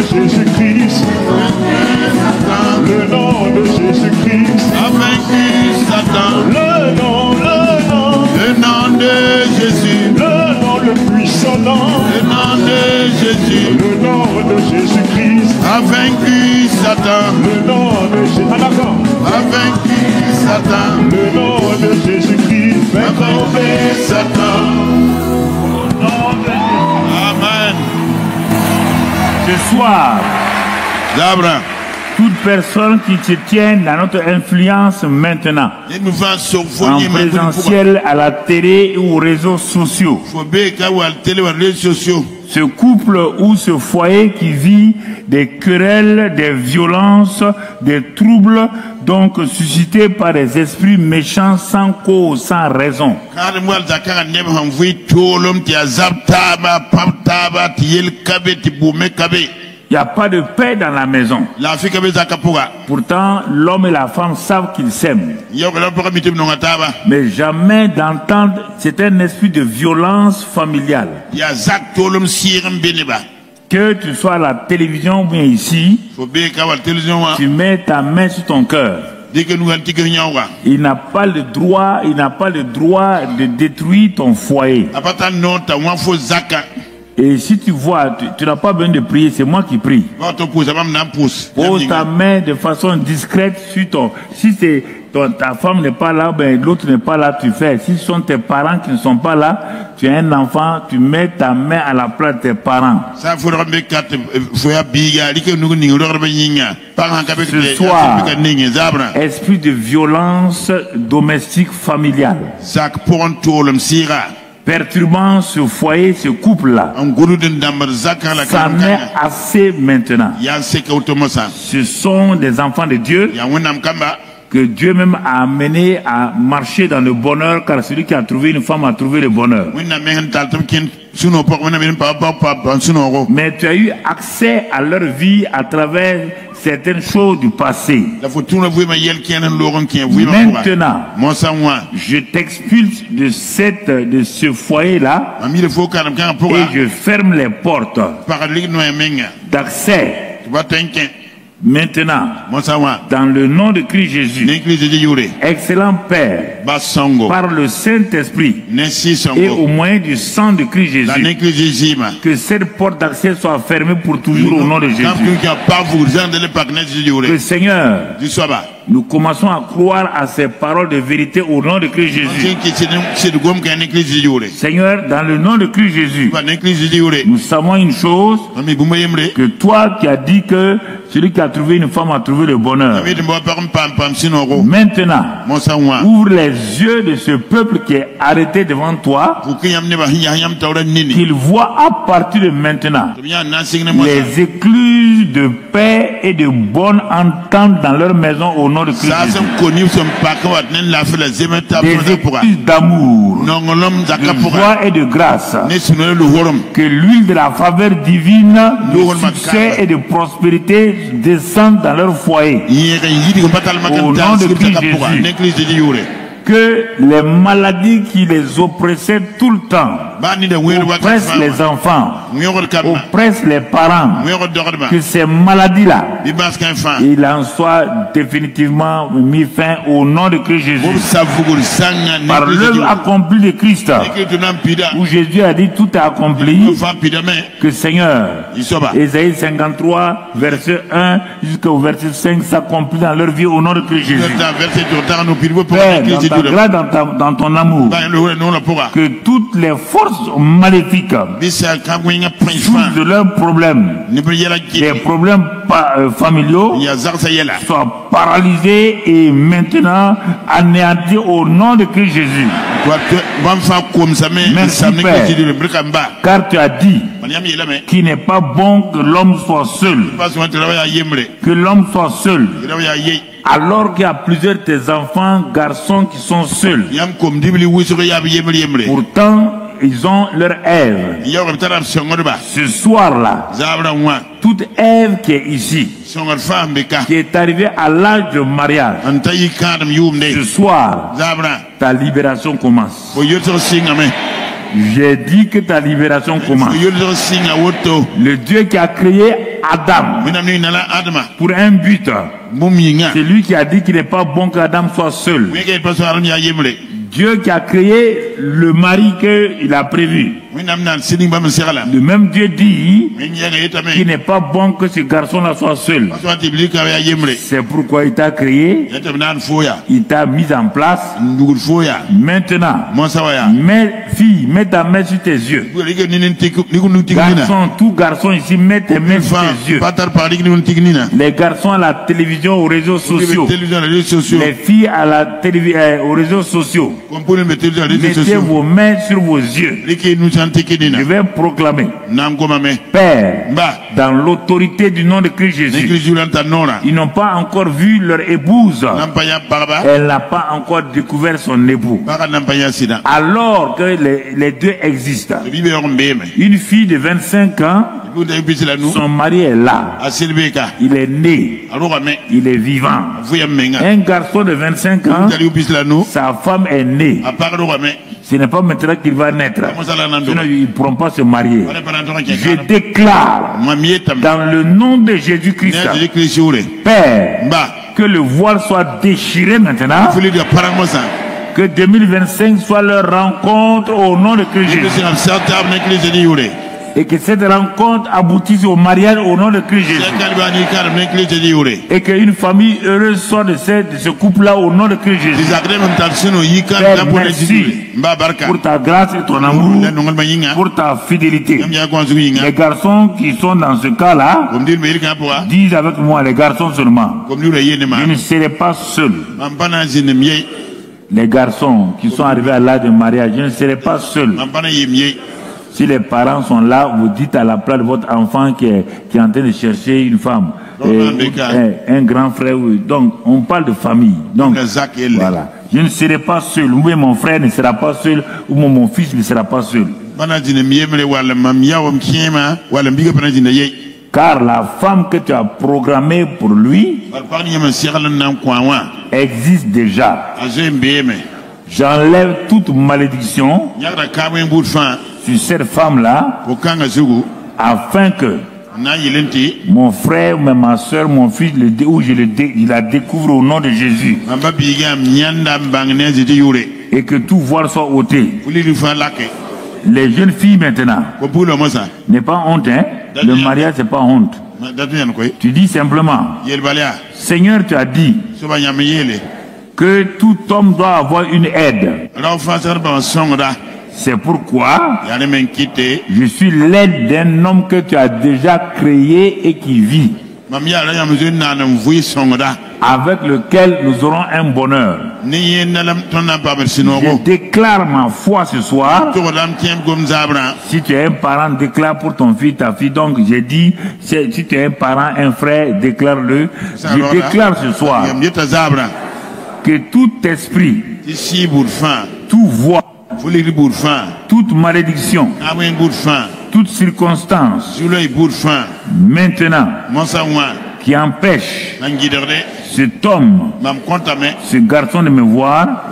Jésus-Christ. Le nom de Jésus-Christ a vaincu Satan. Le nom de Jésus. Le nom le puissant nom. Le nom de Jésus. Le nom de Jésus-Christ a vaincu Satan. Le nom de Jésus-Christ a vaincu Satan. Le nom de Jésus-Christ a vaincu Satan. Amen. Ce soir, Zabra. toute personne qui se tient dans notre influence maintenant, en présentiel, à la télé ou aux réseaux sociaux, ce couple ou ce foyer qui vit des querelles, des violences, des troubles, donc suscités par des esprits méchants sans cause, sans raison. Il n'y a pas de paix dans la maison. Pourtant, l'homme et la femme savent qu'ils s'aiment. Mais jamais d'entendre, c'est un esprit de violence familiale. Que tu sois à la télévision ou bien ici, tu mets ta main sur ton cœur. Il n'a pas le droit, de détruire ton foyer. Et si tu vois, tu n'as pas besoin de prier, c'est moi qui prie. Pose ta main de façon discrète sur ton... Si c'est ta femme n'est pas là, ben l'autre n'est pas là, tu fais. Si ce sont tes parents qui ne sont pas là, tu es un enfant, tu mets ta main à la place de tes parents. Ce soir, esprit de violence domestique familiale, perturbant ce foyer, ce couple-là, ça n'est assez maintenant. Ce sont des enfants de Dieu que Dieu même a amené à marcher dans le bonheur, car celui qui a trouvé une femme a trouvé le bonheur. Mais tu as eu accès à leur vie à travers certaines choses du passé. Maintenant, je t'expulse de ce foyer-là et je ferme les portes d'accès. Maintenant, dans le nom de Christ Jésus, excellent Père, par le Saint-Esprit et au moyen du sang de Christ Jésus, que cette porte d'accès soit fermée pour toujours au nom de Jésus. Que Seigneur, nous commençons à croire à ces paroles de vérité au nom de Christ Jésus. Seigneur, dans le nom de Christ Jésus, nous savons une chose, que toi qui as dit que celui qui a trouvé une femme a trouvé le bonheur. Maintenant, ouvre les yeux de ce peuple qui est arrêté devant toi, qu'il voit à partir de maintenant les écluses de paix et de bonne entente dans leur maison au nom de Christ Jésus. Des écluses d'amour, de joie et de grâce. Que l'huile de la faveur divine, de succès et de prospérité descendent dans leur foyer. Au nom de Christ Jésus. Que les maladies qui les oppressaient tout le temps oppressent les enfants, oppressent les parents, que ces maladies-là, il en soit définitivement mis fin au nom de Christ Jésus. Par l'œuvre accomplie de Christ, où Jésus a dit tout est accompli, que Seigneur, Ésaïe 53, verset 1 jusqu'au verset 5 s'accomplit dans leur vie au nom de Christ Jésus. Père, dans ta grâce, dans ton amour, que toutes les forces maléfiques sources de leurs problèmes, les problèmes familiaux, soient paralysés et maintenant anéantis au nom de Christ Jésus. Merci Père, car tu as dit qu'il n'est pas bon que l'homme soit seul, que l'homme soit seul. Alors qu'il y a plusieurs de tes enfants, garçons qui sont seuls. Pourtant, ils ont leur Ève. Ce soir-là, toute Ève qui est ici, qui est arrivée à l'âge de mariage, ce soir, ta libération commence. J'ai dit que ta libération commence. Le Dieu qui a créé Adam Mina nala adama. pour un but. Muminga. C'est lui qui a dit qu'il n'est pas bon qu'Adam soit seul. Wege paso arnya yemle. Dieu qui a créé le mari qu'il a prévu. Le même Dieu dit qu'il n'est pas bon que ce garçon-là soit seul. C'est pourquoi il t'a créé, il t'a mis en place. Maintenant, fille, mets ta main sur tes yeux. Garçon, tout garçon ici, mets tes mains sur tes yeux. Les garçons à la télévision, aux réseaux sociaux. Les filles à la télévision, aux réseaux sociaux. Mettez vos mains sur vos yeux. Je vais proclamer, Père, dans l'autorité du nom de Christ Jésus, ils n'ont pas encore vu leur épouse. Elle n'a pas encore découvert son époux. Alors que les deux existent. Une fille de 25 ans, son mari est là. Il est né. Il est vivant. Un garçon de 25 ans, sa femme est née. Ce n'est pas maintenant qu'il va naître. Sinon, ils ne pourront pas se marier. Je déclare dans le nom de Jésus-Christ, Père, que le voile soit déchiré maintenant. Que 2025 soit leur rencontre au nom de Christ Jésus. Et que cette rencontre aboutisse au mariage au nom de Christ Jésus. Et qu'une famille heureuse soit de ce couple-là au nom de Christ Jésus. Père, merci pour ta grâce et ton amour, pour ta fidélité. Les garçons qui sont dans ce cas-là, disent avec moi, les garçons seulement, je ne serai pas seul. Les garçons qui sont arrivés à l'âge de mariage, je ne serai pas seul. Si les parents sont là, vous dites à la place de votre enfant qui est en train de chercher une femme, un grand frère. Donc, on parle de famille. Donc, voilà. Je ne serai pas seul. Ou mon frère ne sera pas seul. Ou mon fils ne sera pas seul. Car la femme que tu as programmée pour lui existe déjà. J'enlève toute malédiction sur cette femme-là, afin que mon frère, ma soeur, mon fils, il la découvre au nom de Jésus. Et que tout voile soit ôté. Les jeunes filles maintenant, n'est pas honte, hein? Le mariage, c'est pas honte. Tu dis simplement, Seigneur, tu as dit que tout homme doit avoir une aide. C'est pourquoi je suis l'aide d'un homme que tu as déjà créé et qui vit, avec lequel nous aurons un bonheur. Je déclare ma foi ce soir. Si tu es un parent, déclare pour ton fils, ta fille. Donc j'ai dit, si tu es un parent, un frère, déclare-le. Je déclare ce soir que tout esprit, tout voix, toute malédiction, toute circonstance, maintenant, qui empêche cet homme, ce garçon de me voir,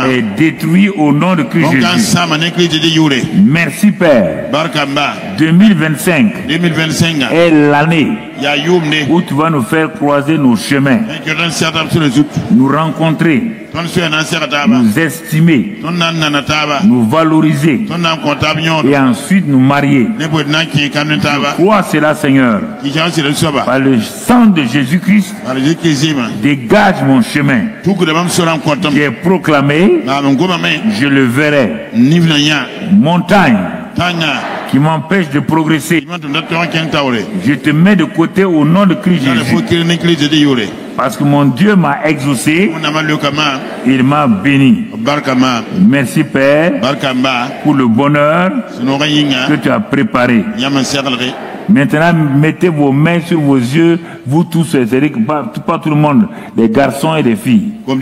est détruit au nom de Christ Jésus. Merci Père. 2025 est l'année où tu vas nous faire croiser nos chemins, nous rencontrer, nous estimer, nous valoriser et ensuite nous marier. Je crois cela, Seigneur. Par le sang de Jésus-Christ, dégage mon chemin. Qui est proclamé, je le verrai. Montagne qui m'empêche de progresser, je te mets de côté au nom de Christ Jésus. Parce que mon Dieu m'a exaucé, il m'a béni. Merci Père pour le bonheur que tu as préparé. Maintenant, mettez vos mains sur vos yeux, vous tous, c'est-à-dire que pas tout le monde, les garçons et les filles. Je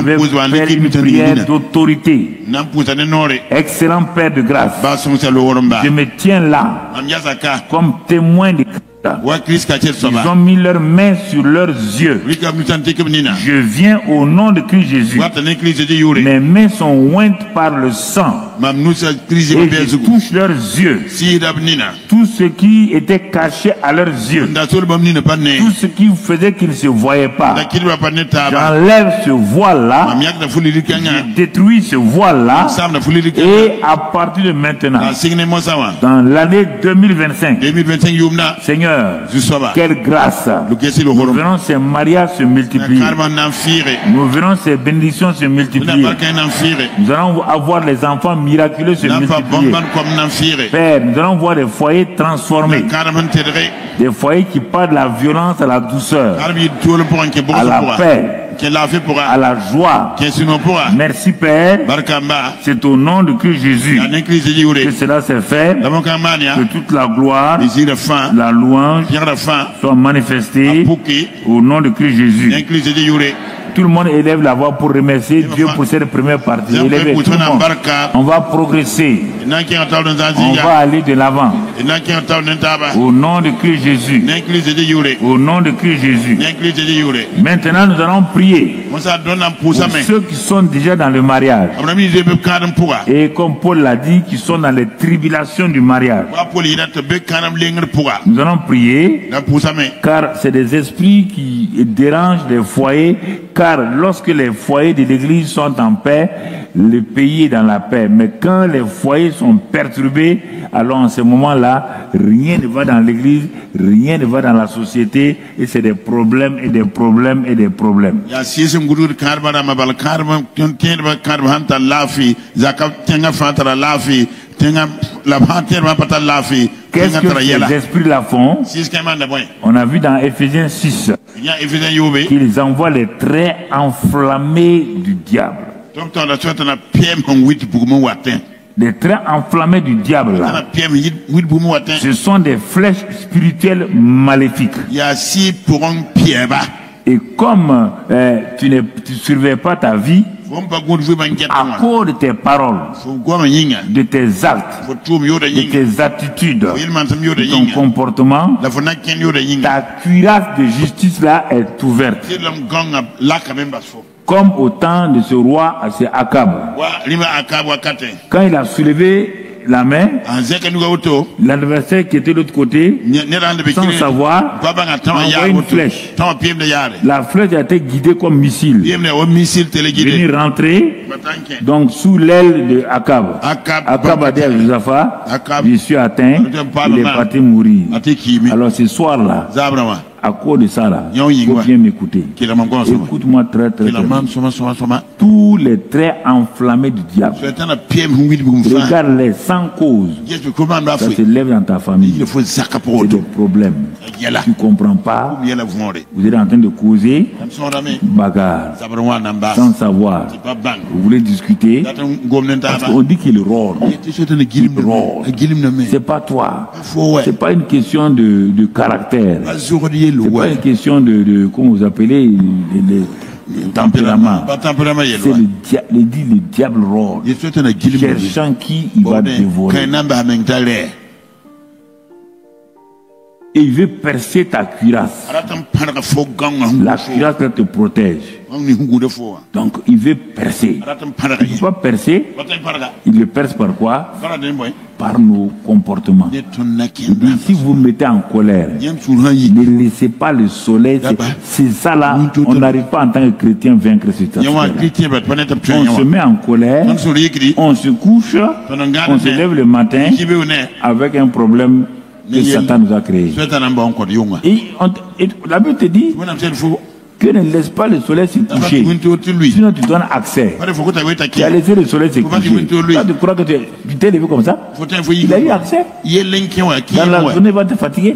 vais faire une prière d'autorité. Excellent Père de grâce, je me tiens là comme témoin de Ils ont mis leurs mains sur leurs yeux. Je viens au nom de Christ Jésus. Mes mains sont ointes par le sang. Et je touche leurs yeux. Tout ce qui était caché à leurs yeux. Tout ce qui faisait qu'ils ne se voyaient pas. J'enlève ce voile-là. Je détruis ce voile-là. Et à partir de maintenant, dans l'année 2025, Seigneur, quelle grâce. Nous verrons ces mariages se multiplier. Nous verrons ces bénédictions se multiplier. Nous allons avoir les enfants miraculeux se multiplier. Père, nous allons voir des foyers transformés. Des foyers qui partent de la violence à la douceur, à la paix, à la joie. Merci Père. C'est au nom de Christ Jésus que cela s'est fait. Que toute la gloire, la louange soit manifestée au nom de Christ Jésus. Tout le monde élève la voix pour remercier Dieu pour cette première partie. Élevez tout le monde. On va progresser. On va aller de l'avant. Au nom de Christ Jésus. Au nom de Christ Jésus. Maintenant, nous allons prier pour ceux qui sont déjà dans le mariage. Et comme Paul l'a dit, qui sont dans les tribulations du mariage. Nous allons prier car c'est des esprits qui dérangent les foyers. Car lorsque les foyers de l'église sont en paix, le pays est dans la paix. Mais quand les foyers sont perturbés, alors en ce moment-là, rien ne va dans l'église, rien ne va dans la société, et c'est des problèmes et des problèmes et des problèmes. Qu'est-ce que ces esprits-là font? On a vu dans Ephésiens 6 qu'ils envoient les traits enflammés du diable. Les traits enflammés du diable là, ce sont des flèches spirituelles maléfiques. Et comme tu ne surveilles pas ta vie, à cause de tes paroles, de tes actes, de tes attitudes, de ton comportement, ta cuirasse de justice là est ouverte. Comme au temps de ce roi, c'est Akab. Quand il a soulevé la main, l'adversaire qui était de l'autre côté, sans savoir, a envoyé une flèche. La flèche a été guidée comme missile. Venir rentrer donc sous l'aile de Akab. Akab a dit à Josaphat, je suis atteint, il est parti mourir. Alors ce soir-là, à cause de ça là, il faut bien m'écouter. Écoute-moi très très bien. Tous les traits enflammés du diable, regarde-les sans cause. Ça se lève dans ta famille. C'est des problèmes. Tu ne comprends pas. Vous êtes en train de causer bagarre sans savoir. Vous voulez discuter. Parce qu'on dit qu'il rôde. C'est pas toi. C'est pas une question de caractère. C'est pas une question de comment vous appelez le tempérament. C'est le diable rôde, cherchant qui il va dévorer. Et il veut percer ta cuirasse. La cuirasse te protège. Donc il veut percer. Il ne peut pas percer. Il le perce par quoi? Par nos comportements. Il dit, si vous mettez en colère, ne laissez pas le soleil. C'est ça là, on n'arrive pas en tant que chrétien vaincre cette situation. On se met en colère, on se couche, on se lève le matin avec un problème que Satan nous a créé. Et la Bible te dit que ne laisse pas le soleil se coucher, sinon tu donnes accès. Tu as laissé le soleil se coucher. Tu crois que tu t'es levé comme ça? Il a eu accès. Dans la journée, il va te fatiguer.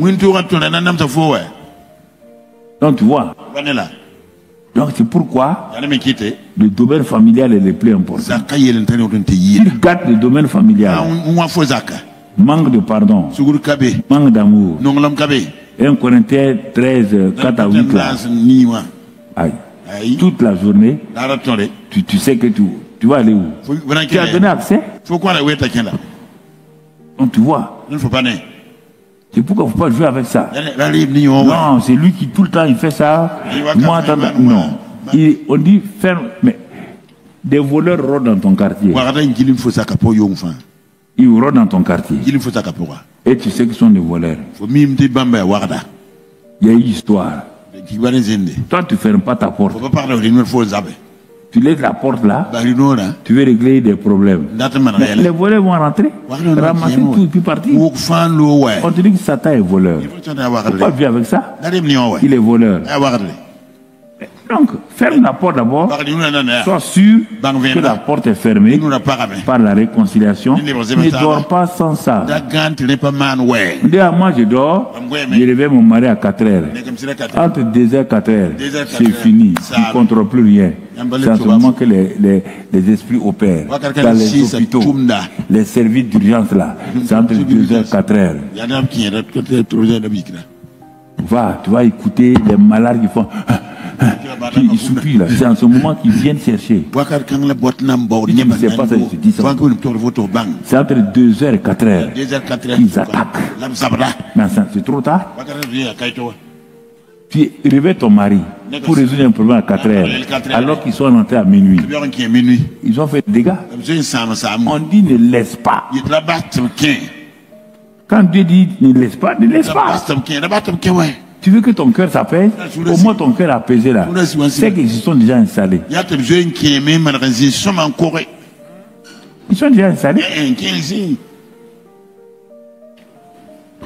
Donc tu vois. Donc c'est pourquoi le domaine familial est le plus important. Tu gâtes le domaine familial. Manque de pardon, manque d'amour. 1 Corinthiens 13, 4 à 8 là. Aïe. Toute la journée, tu sais que tu vas aller où? Tu as donné accès. Donc tu vois. C'est pourquoi il ne faut pas jouer avec ça. Non, c'est lui qui tout le temps il fait ça. Moi, non. On dit ferme. Mais des voleurs rôdent dans ton quartier. Ils rôdent dans ton quartier. Et tu sais qu'ils sont des voleurs. Il y a une histoire. Toi, tu ne fermes pas ta porte. Tu laisses la porte là, tu veux régler des problèmes. Mais les voleurs vont rentrer, ramasser tout et puis partir. On te dit que Satan est voleur. Il ne faut pas vivre avec ça. Il est voleur. Donc, ferme la porte d'abord. Sois sûr que la porte est fermée par la réconciliation. Ne dors pas sans ça. Moi, je dors, je réveille mon mari à 4 heures. Entre 2 heures et 4 heures, c'est fini. Tu ne contrôles plus rien. C'est en ce moment que les esprits opèrent. Dans les hôpitaux, les services d'urgence là, c'est entre 2 heures et 4 heures. Tu vas écouter les malades qui font... Ils soupirent là. C'est en ce moment qu'ils viennent chercher. C'est entre 2 heures et 4 heures qu'ils attaquent. Mais c'est trop tard. Tu réveilles ton mari pour résoudre un problème à 4 heures, alors qu'ils sont rentrés à minuit. Ils ont fait des dégâts. On dit ne laisse pas. Quand Dieu dit ne laisse pas, ne laisse pas. Tu veux que ton cœur s'apaise? Au moins ton cœur apaisé là. C'est qu'ils se sont déjà installés. Ils sont déjà installés.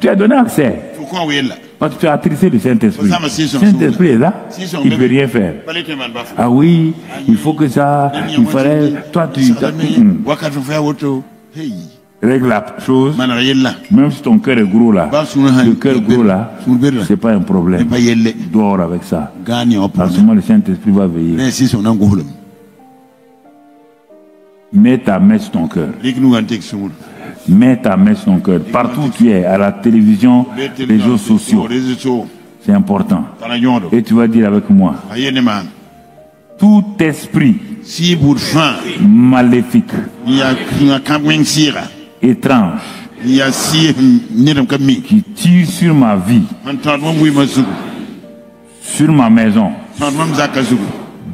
Tu as donné accès. Parce que tu as attrissé le Saint-Esprit. Le Saint-Esprit est là. Il ne peut rien faire. Ah oui, il faut que ça. Il fallait. Toi, tu. Règle la chose, même si ton cœur est gros là, le cœur gros là, c'est pas un problème. Dors avec ça. En ce moment, le Saint-Esprit va veiller. Mets ta main sur ton cœur. Mets ta main sur ton cœur. Partout où tu es, à la télévision, les réseaux sociaux. C'est important. Et tu vas dire avec moi. Tout esprit maléfique, étrange, qui tire sur ma vie, sur ma maison,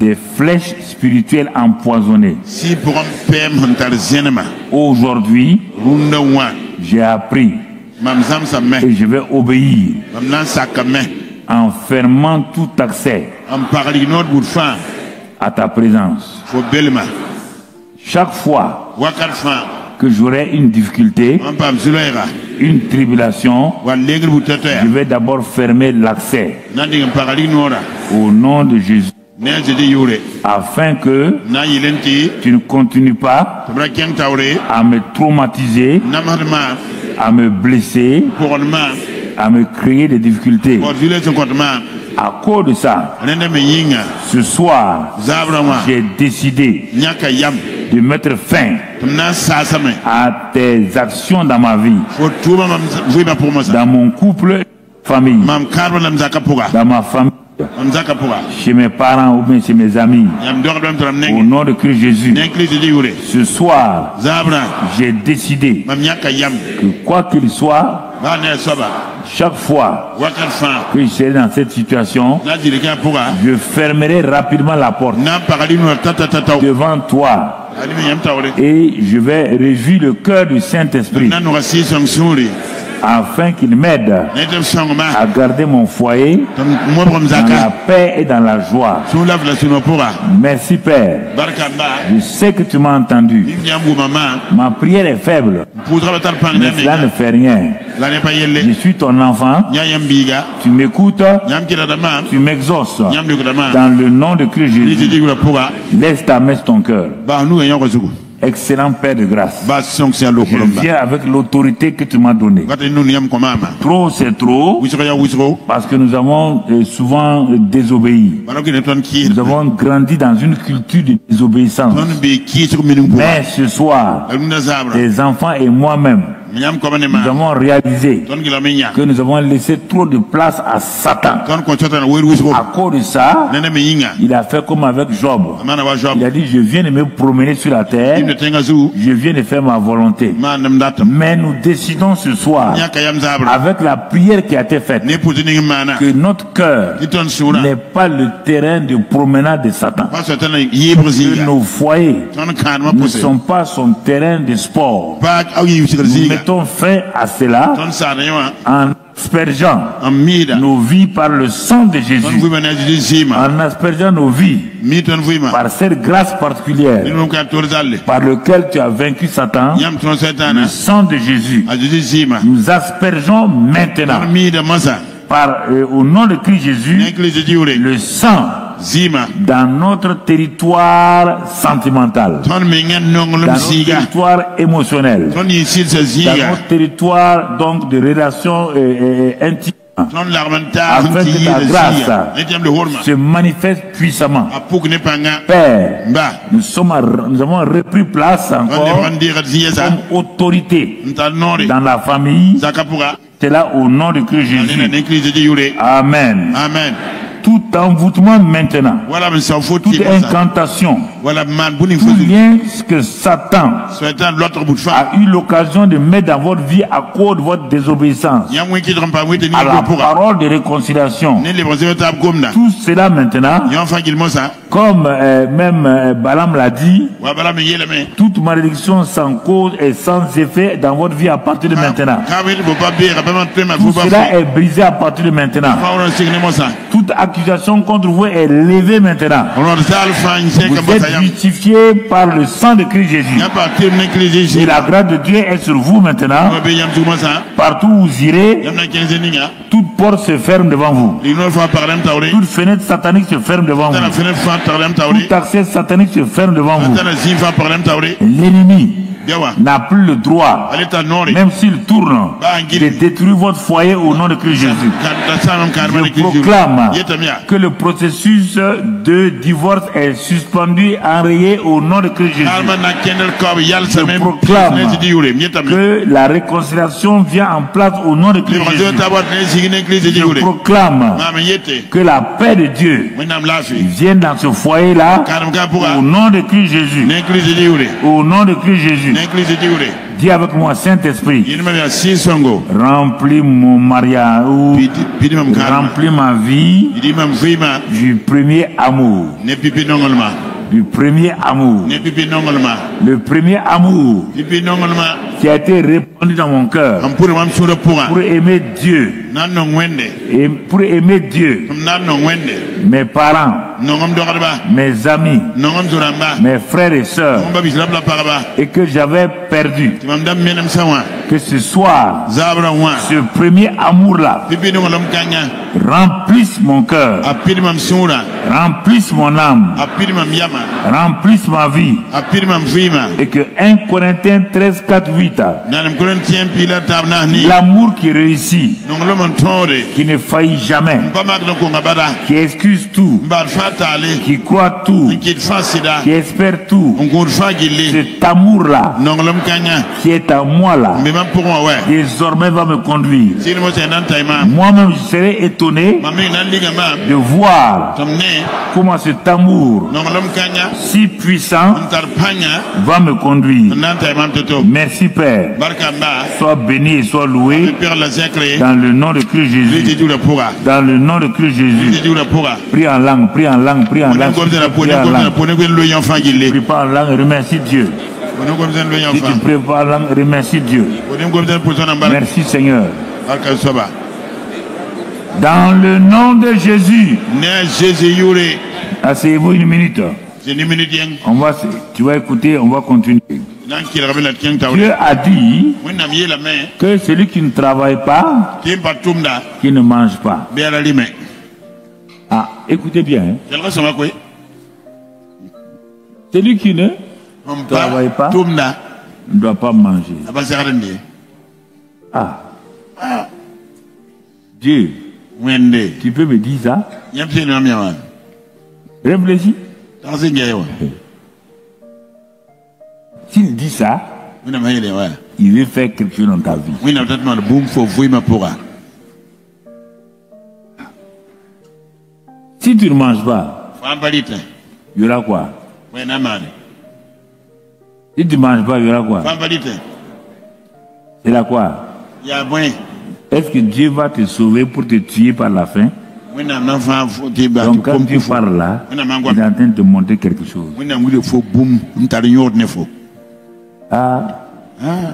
des flèches spirituelles empoisonnées. Aujourd'hui, j'ai appris et je vais obéir en fermant tout accès à ta présence. Chaque fois que j'aurai une difficulté, une tribulation, je vais d'abord fermer l'accès au nom de Jésus, afin que tu ne continues pas à me traumatiser, à me blesser, à me créer des difficultés. À cause de ça, ce soir, j'ai décidé de mettre fin à tes actions dans ma vie, dans mon couple, famille, dans ma famille, chez mes parents ou bien chez mes amis. Au nom de Christ Jésus, ce soir, j'ai décidé que quoi qu'il soit, chaque fois que je serai dans cette situation, je fermerai rapidement la porte devant toi et je vais réjouir le cœur du Saint-Esprit afin qu'il m'aide à garder mon foyer dans la paix et dans la joie. Merci Père. Je sais que tu m'as entendu. Ma prière est faible, mais cela ne fait rien. Je suis ton enfant. Tu m'écoutes. Tu m'exauces. Dans le nom de Christ Jésus, laisse ta main sur ton cœur. Excellent Père de grâce. Je viens avec l'autorité que tu m'as donnée. Trop, c'est trop. Parce que nous avons souvent désobéi. Nous avons grandi dans une culture de désobéissance. Mais ce soir, tes enfants et moi-même, nous avons réalisé que nous avons laissé trop de place à Satan. À cause de ça, il a fait comme avec Job. Il a dit, je viens de me promener sur la terre, je viens de faire ma volonté. Mais nous décidons ce soir, avec la prière qui a été faite, que notre cœur n'est pas le terrain de promenade de Satan. Que nos foyers ne sont pas son terrain de sport. Nous mettons fin à cela en aspergeant nos vies par le sang de Jésus, en aspergeant nos vies par cette grâce particulière par laquelle tu as vaincu Satan, le sang de Jésus. Nous aspergeons maintenant au nom de Christ Jésus le sang dans notre territoire sentimental, dans notre territoire émotionnel, dans notre territoire donc de relations intimes, afin que ta grâce se manifeste puissamment. Père, nous avons repris place encore comme autorité dans la famille. C'est là au nom de Christ Jésus. Amen. Amen. Tout envoûtement maintenant, toute incantation, tout lien que Satan a eu l'occasion de mettre dans votre vie à cause de votre désobéissance à la parole de réconciliation, tout cela maintenant, comme même Balaam l'a dit, toute malédiction sans cause et sans effet dans votre vie à partir de maintenant. Tout cela est brisé à partir de maintenant. Toute accusation contre vous est levée maintenant. Vous êtes justifié par le sang de Christ Jésus. Et la grâce de Dieu est sur vous maintenant. Partout où vous irez, toute porte se ferme devant vous. Toute fenêtre satanique se ferme devant vous. Tout accès satanique se ferme devant vous. L'ennemi n'a plus le droit, même s'il tourne, de détruire votre foyer au nom de Christ Jésus. Je proclame que le processus de divorce est suspendu, enrayé au nom de Christ Jésus. Je proclame que la réconciliation vient en place au nom de Christ Jésus. Je proclame que la paix de Dieu vienne dans ce foyer-là au nom de Christ Jésus. Au nom de Christ Jésus. Dis avec moi, Saint-Esprit, remplis mon mariage, remplis ma vie du premier amour. Du premier amour. Le premier amour qui a été répandu dans mon cœur pour aimer Dieu. Et pour aimer Dieu, mes parents, mes amis, mes frères et sœurs, et que j'avais perdu. Que ce soir, ce premier amour-là remplisse mon cœur, remplisse mon âme, remplisse ma vie, et que 1 Corinthiens 13, 4, 8, l'amour qui réussit, qui ne faillit jamais, qui excuse tout, qui croit tout, qui espère tout, cet amour-là qui est à moi là, désormais va me conduire. Moi-même je serai étonné de voir comment cet amour si puissant va me conduire. Merci Père. Sois béni et sois loué dans le nom de Christ Jésus. Dans le nom de Christ Jésus. Prie en langue, prie en langue, prie en langue. Prie pas en langue, remercie Dieu. Si tu pries pas en langue, remercie Dieu. Merci Seigneur. Dans le nom de Jésus. Asseyez-vous une minute. Tu vas écouter, on va continuer. Dieu a dit que celui qui ne travaille pas, qui ne mange pas. Ah, écoutez bien. Celui qui ne travaille pas ne doit pas manger. Ah. Dieu, tu peux me dire ça? Réfléchis. S'il dit ça, il veut faire quelque chose dans ta vie. Oui, na peut-être mal boum faut vous ma pourra. Si tu ne manges pas, il y aura quoi? Oui, na man. Si tu ne manges pas, il y aura quoi? C'est là quoi? Est-ce que Dieu va te sauver pour te tuer par la faim? Donc quand tu parles là, il est en train de te montrer quelque chose. Ah,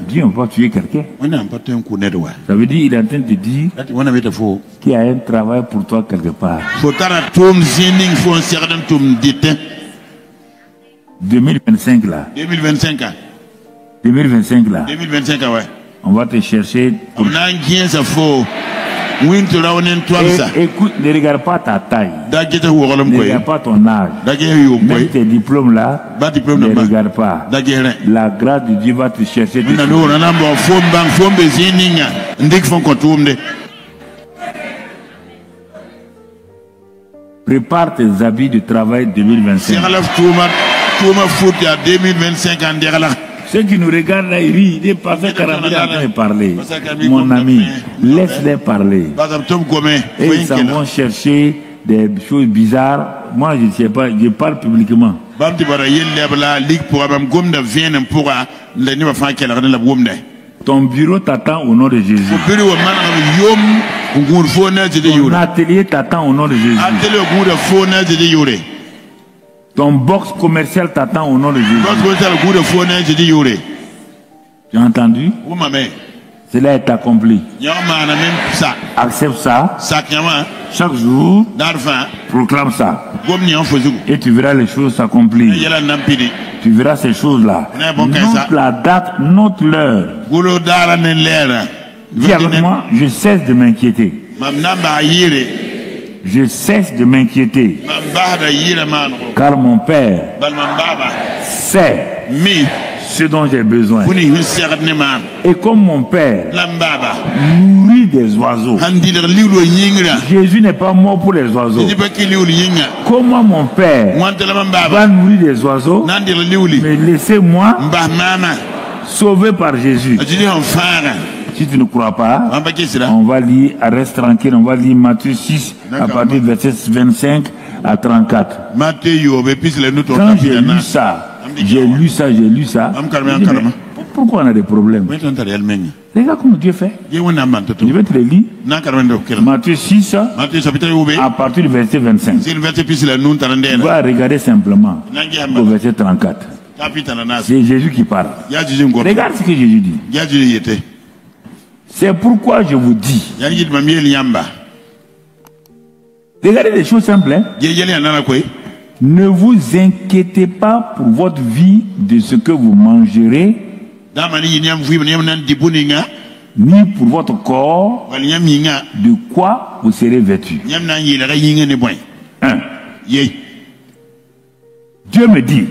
Dieu ne va pas tuer quelqu'un. Ça veut dire qu'il est en train de te dire qu'il y a un travail pour toi quelque part. 2025 là. 2025 là. On va te chercher. Écoute, ne regarde pas ta taille. Ne regarde pas ton âge. Même tes diplômes là, ne regarde pas. La grâce de Dieu va te chercher. Prépare tes habits de travail 2025. Ceux qui nous regardent là, ils rient. Ils passent 40 minutes en train de parler. Mon ami, laisse-les parler. Et ils s'en vont chercher des choses bizarres. Moi, je ne sais pas, je parle publiquement. Ton bureau t'attend au nom de Jésus. Ton atelier t'attend au nom de Jésus. Ton box commercial t'attend au nom de Jésus. Tu as entendu? Cela est accompli. Accepte ça. Chaque jour, proclame ça. Et tu verras les choses s'accomplir. Tu verras ces choses-là. Note la date, note l'heure. Dis avec moi, je cesse de m'inquiéter. Je cesse de m'inquiéter. Car mon Père sait ce dont j'ai besoin. Et comme mon Père nourrit des oiseaux, Jésus n'est pas mort pour les oiseaux. Comment mon Père va nourrir des oiseaux, mais laissez-moi sauver par Jésus. Si tu ne crois pas, on va lire, reste tranquille, on va lire Matthieu 6 à partir du verset 25 à 34. Quand j'ai lu ça, pourquoi on a des problèmes? Regarde comment Dieu fait. Je vais te le lire. Matthieu 6 à partir du verset 25. On va regarder simplement au verset 34. C'est Jésus qui parle. Regarde ce que Jésus dit. C'est pourquoi je vous dis. Regardez des choses simples. Hein? Ne vous inquiétez pas pour votre vie de ce que vous mangerez, ni pour votre corps de quoi vous serez vêtus. Dieu me dit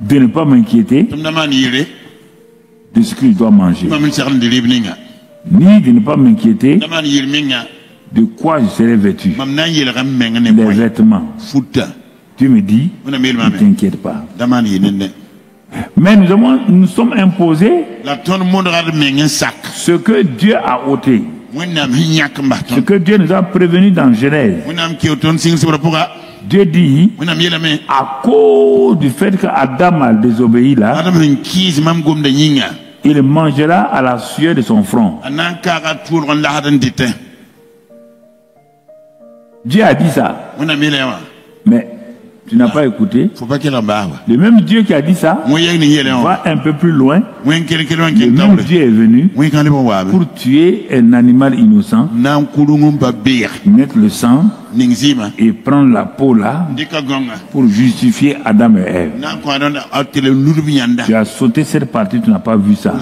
de ne pas m'inquiéter de ce que je dois manger, ni de ne pas m'inquiéter de quoi je serai vêtu. Les vêtements. Dieu me dit, ne t'inquiète pas. Mais nous sommes imposés ce que Dieu a ôté. Ce que Dieu nous a prévenu dans Genèse. Dieu dit, à cause du fait qu'Adam a désobéi là, il mangera à la sueur de son front. Dieu a dit ça. Mais tu n'as pas écouté. Le même Dieu qui a dit ça va un peu plus loin. Le même Dieu est venu pour tuer un animal innocent, mettre le sang et prendre la peau là pour justifier Adam et Ève. Tu as sauté cette partie, tu n'as pas vu ça.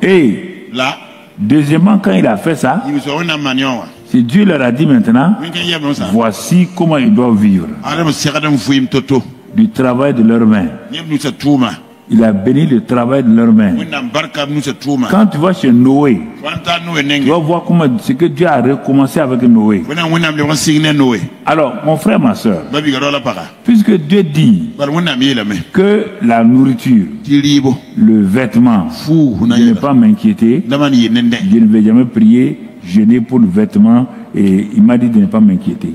Et deuxièmement, quand il a fait ça, si Dieu leur a dit maintenant, voici comment ils doivent vivre. Du travail de leurs mains. Il a béni le travail de leurs mains. Quand tu vas chez Noé, tu vas voir comment ce que Dieu a recommencé avec Noé. Alors, mon frère, ma soeur, puisque Dieu dit que la nourriture, le vêtement, je ne vais pas m'inquiéter, je ne vais jamais prier, jeûner pour le vêtement, et il m'a dit de ne pas m'inquiéter.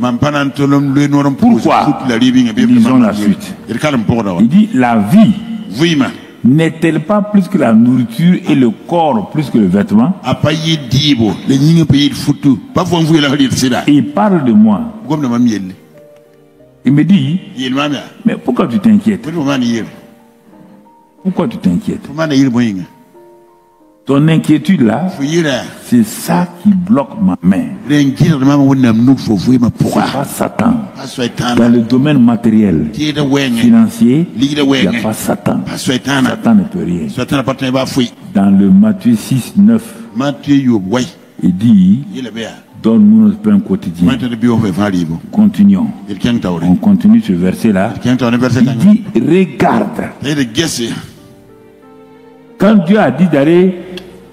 Pourquoi? Lisons la suite. Il dit, la vie n'est-elle pas plus que la nourriture et le corps plus que le vêtement? Il parle de moi. Il me dit, mais pourquoi tu t'inquiètes? Pourquoi tu t'inquiètes? Ton inquiétude là, c'est ça qui bloque ma main. C'est pas Satan. Dans le domaine matériel, financier, il n'y a pas Satan. Satan ne peut rien. Dans le Matthieu 6, 9, il dit, donne-nous notre pain quotidien. Continuons. On continue ce verset-là. Il dit, regarde. Quand Dieu a dit d'aller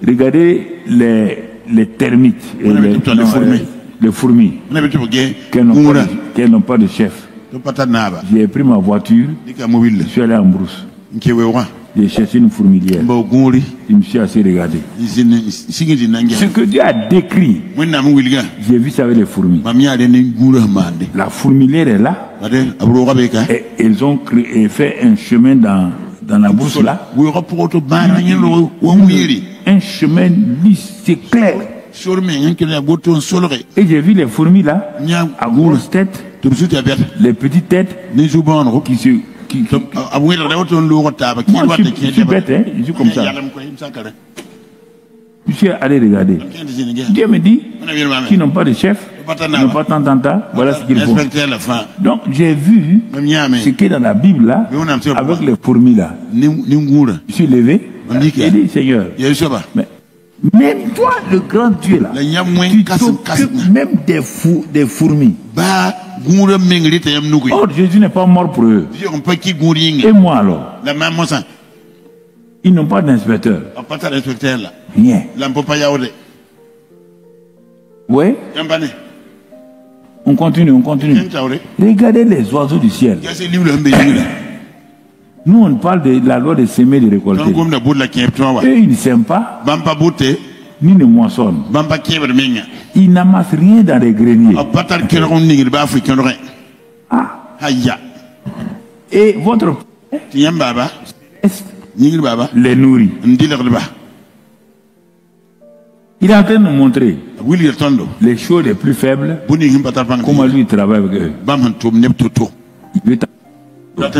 regarder les termites et les fourmis qu'elles n'ont pas de chef, j'ai pris ma voiture, je suis allé en brousse. J'ai cherché une fourmilière. Je me suis assez regardé. Ce que Dieu a décrit, j'ai vu ça avec les fourmis. La fourmilière est là. Et ils ont fait un chemin dans la brousse là. Un chemin lisse, c'est clair. Et j'ai vu les fourmis là, à grosses têtes, les petites têtes qui moi, je suis bête, hein, je suis comme ça. Je suis allé regarder. Dieu me dit qu'ils n'ont pas de chef, ils n'ont pas tant, voilà ce qu'il faut. Donc j'ai vu ce qui est dans la Bible là, avec les fourmis là. Je suis levé, j'ai dit Seigneur, mais même toi, le grand Dieu là, tu t'occupes même des fourmis. Or, Jésus n'est pas mort pour eux. Et moi alors? Ils n'ont pas d'inspecteur. Rien. Oui. On continue. Regardez les oiseaux du ciel. Nous, on parle de la loi de semer et de récolter. Eux, ils ne sèment pas, ni ne moissonnent. Ils n'amassent rien dans les greniers. Et votre père les nourrit. Il est en train de nous montrer les choses les plus faibles, comment lui il travaille avec eux. Quand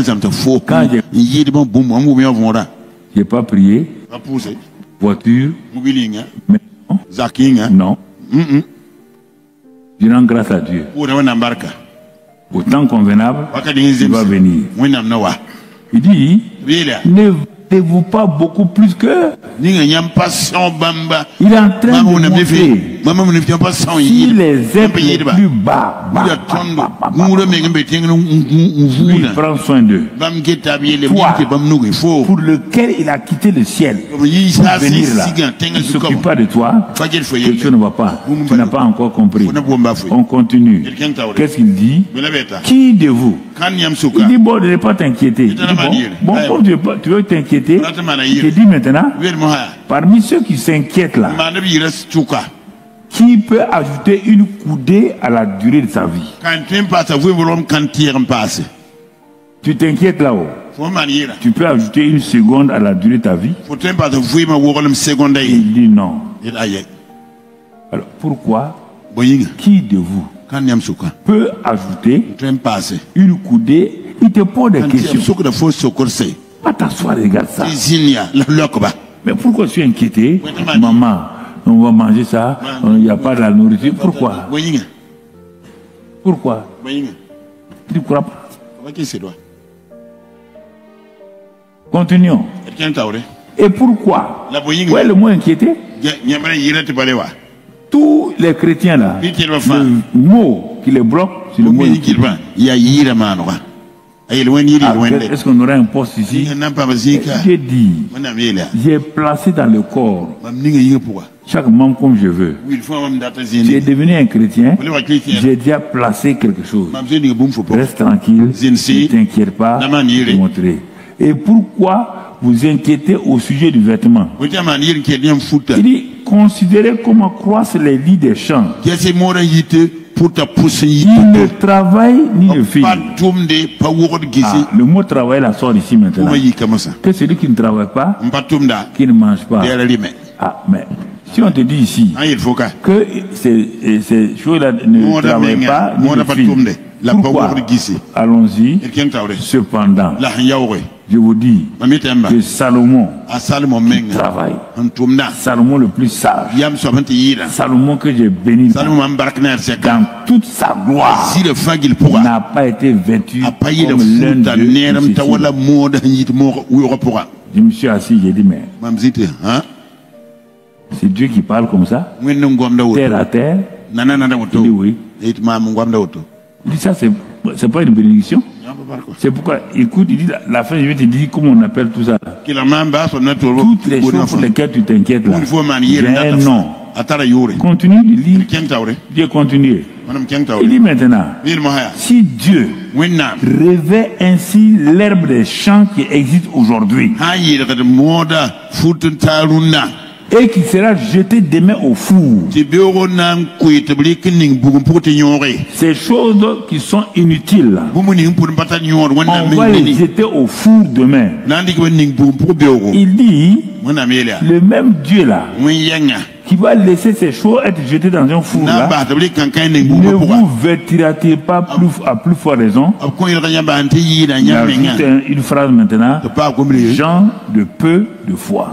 j'ai pas prié, voiture, non. Je rends grâce à Dieu. Au temps convenable, il va venir. Il dit, ne votez-vous pas beaucoup plus que... Il est en train de montrer si les êtres les plus bas, il prend soin d'eux. Toi, pour lequel il a quitté le ciel pour venir là, il ne s'occupe pas de toi, quelque chose ne va pas. Tu n'as pas encore compris. On continue. Qu'est-ce qu'il dit? Qui de vous? Il dit, bon, ne pas t'inquiéter. Bon, comme tu veux t'inquiéter, je te dis maintenant, parmi ceux qui s'inquiètent là, qui peut ajouter une coudée à la durée de sa vie? Tu t'inquiètes là-haut. Tu peux ajouter une seconde à la durée de ta vie? Il dit non. Alors pourquoi? Qui de vous peut ajouter une coudée? Il te pose des questions. Pas t'asseoir, regarde ça. Mais pourquoi tu es inquiété? Maman, on va manger ça, il n'y a pas de la nourriture. Pourquoi? Pourquoi? Tu ne crois pas? Continuons. Et pourquoi? Ouais, le mot inquiété. Tous les chrétiens là, le mot qui les bloque, c'est le mot inquiété. Est-ce qu'on aurait un poste ici? J'ai dit, j'ai placé dans le corps chaque membre comme je veux. J'ai devenu un chrétien, j'ai déjà placé quelque chose. Reste tranquille, ne t'inquiète pas, je montrer. Et pourquoi vous inquiétez au sujet du vêtement? Il dit, considérez comment croissent les lits des champs. Ni le travail, ni le fil. Le mot travail la sort ici maintenant. Que celui qui ne travaille pas, qui ne mange pas. Ah, mais si on te dit ici que ces choses-là ne travaillent pas, ni le fil. Pourquoi? Allons-y. Cependant, je vous dis que Salomon travaille. Salomon le plus sage. Salomon que j'ai béni dans toute sa gloire n'a pas été vêtu comme l'un d'eux. Je me suis assis, j'ai dit, mais c'est Dieu qui parle comme ça, terre à terre. Il dit oui. Il dit ça, c'est pas une bénédiction. C'est pourquoi, écoute, il dit la fin, je vais te dire comment on appelle tout ça. Toutes les choses pour lesquelles tu t'inquiètes là, j'ai un nom. Continue de lire. Dieu continue. Il dit maintenant, si Dieu revêt ainsi l'herbe des champs qui existe aujourd'hui, et qui sera jeté demain au four. Ces choses qui sont inutiles, on va les jeter au four demain. Il dit, le même Dieu là, qui va laisser ces choses être jetées dans un four là, ne vous vêtira-t-il pas à plus forte raison? Il y a juste une phrase maintenant, gens de peu de foi.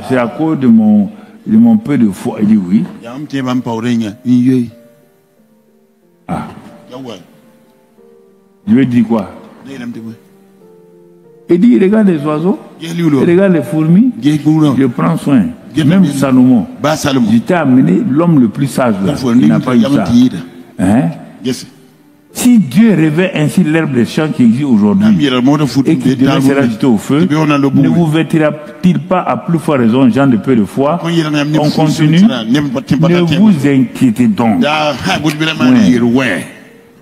C'est à cause de mon peu de foi. Il dit oui. Je vais dire quoi? Il dit, regarde les oiseaux, regarde les fourmis, je prends soin. Même Salomon, je t'ai amené l'homme le plus sage là, il n'a pas eu ça. Hein? Si Dieu revêt ainsi l'herbe des champs qui existe aujourd'hui et qui demain sera jeté au feu, ne vous vêtira-t-il pas à plus forte raison, gens de peu de foi? On continue. Ne vous inquiétez donc.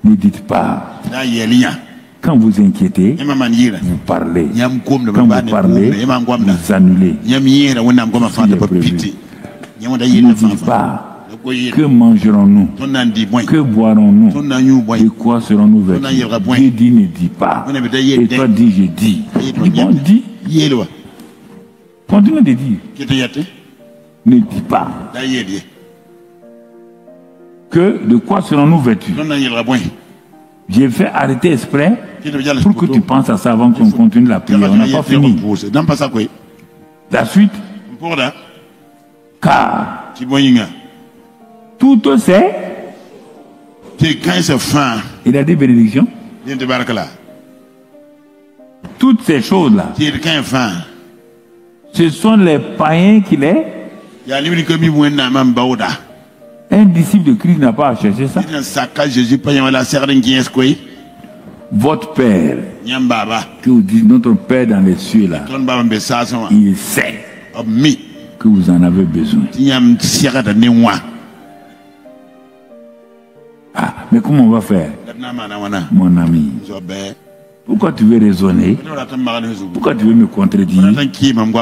Ne dites pas. Quand vous inquiétez, vous parlez. Quand vous parlez, vous annulez. Ne dites pas. Que mangerons-nous? Que boirons-nous? De quoi serons-nous vêtus? Dieu dit ne dis pas. Et toi dis je dis. Bon, dis. Continue de dire. Ne dis pas. Que de quoi serons-nous vêtus? J'ai fait arrêter exprès pour que tu penses à ça avant qu'on continue la prière. On n'a pas fini. La suite. Car toutes ces, il a dit bénédiction. Toutes ces choses-là, ce sont les païens qui les. Un disciple de Christ n'a pas à chercher ça. Votre Père, que vous dites notre Père dans les cieux là, il sait que vous en avez besoin. Ah, mais comment on va faire? Mon ami, pourquoi tu veux raisonner? Pourquoi tu veux me contredire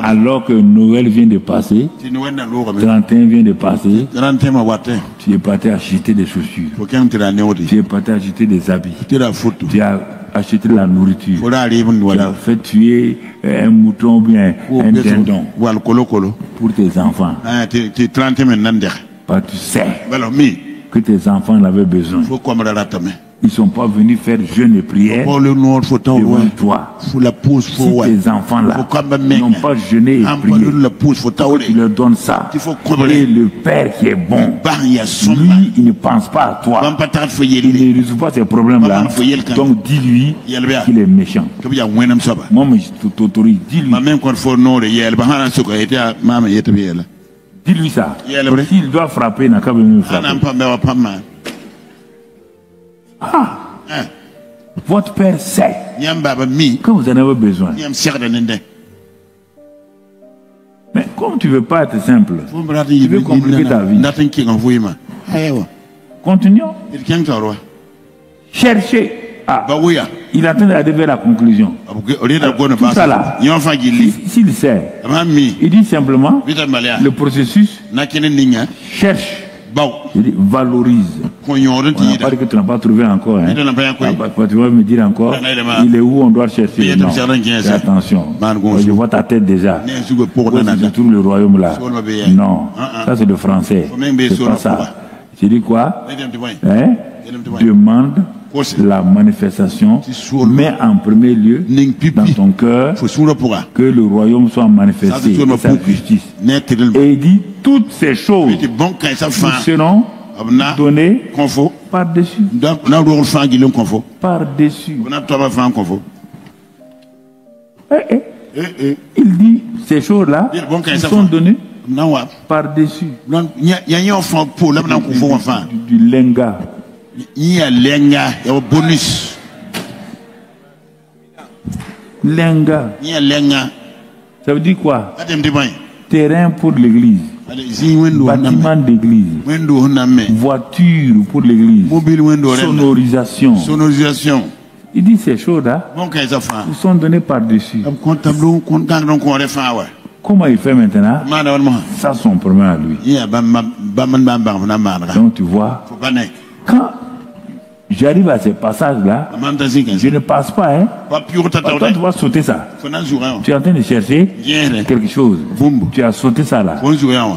alors que Noël vient de passer, 31 vient de passer, tu es parti acheter des chaussures, tu es parti acheter des habits, tu as acheté de la nourriture, tu as fait tuer un mouton ou bien un dindon pour tes enfants. Parce que tu sais que tes enfants en avaient besoin. Ils ne sont pas venus faire jeûne et prière devant toi. Si tes enfants-là n'ont pas jeûné et prié, tu leur donnes ça. Et le Père qui est bon, lui, il ne pense pas à toi. Il ne résout pas ces problèmes-là. Donc dis-lui qu'il est méchant. Moi, je t'autorise. Dis-lui. Dis-lui ça. S'il doit frapper, il n'a qu'à venir me frapper. Ah, votre père sait que vous en avez besoin. Mais comme tu ne veux pas être simple, tu veux compliquer ta vie. Continuons. Cherchez. Ah, il est en train d'aller vers la conclusion. Tout ça là, s'il sait, il dit simplement, le processus cherche. Il dit, valorise. On n'a pas dit que tu n'as pas trouvé encore. Hein. Tu vas me dire encore, il est où on doit chercher. Non. Fais attention. Je vois ta tête déjà. Tu trouves le royaume là. Non, ça c'est le français. C'est pas ça. Je dis quoi? Hein? Demande la manifestation, mais en premier lieu dans ton cœur que le royaume soit manifesté et sa justice. Et il dit toutes ces choses vous seront données par-dessus. Par-dessus. Il dit ces choses-là vous sont données par-dessus. Du lenga. Lenga. Ça veut dire quoi? Terrain pour l'église. Bâtiment d'église. Voiture pour l'église. Sonorisation. Il dit ces choses-là vous sont données par-dessus. Comment il fait maintenant? Ça, son problème à lui. Donc tu vois, quand j'arrive à ces passages-là, je ne passe pas. Hein? Toi, tu vas sauter ça. Tu es en train de chercher quelque chose. Tu as sauté ça là.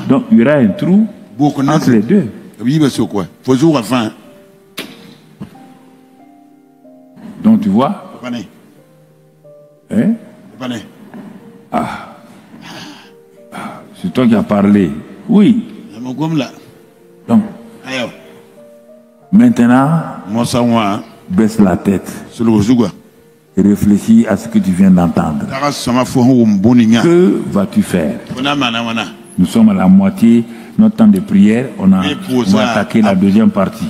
Donc il y aura un trou entre les deux. Donc tu vois. Hein? C'est toi qui as parlé. Oui. Donc, maintenant, baisse la tête et réfléchis à ce que tu viens d'entendre. Que vas-tu faire? Nous sommes à la moitié, notre temps de prière, on va attaquer la deuxième partie.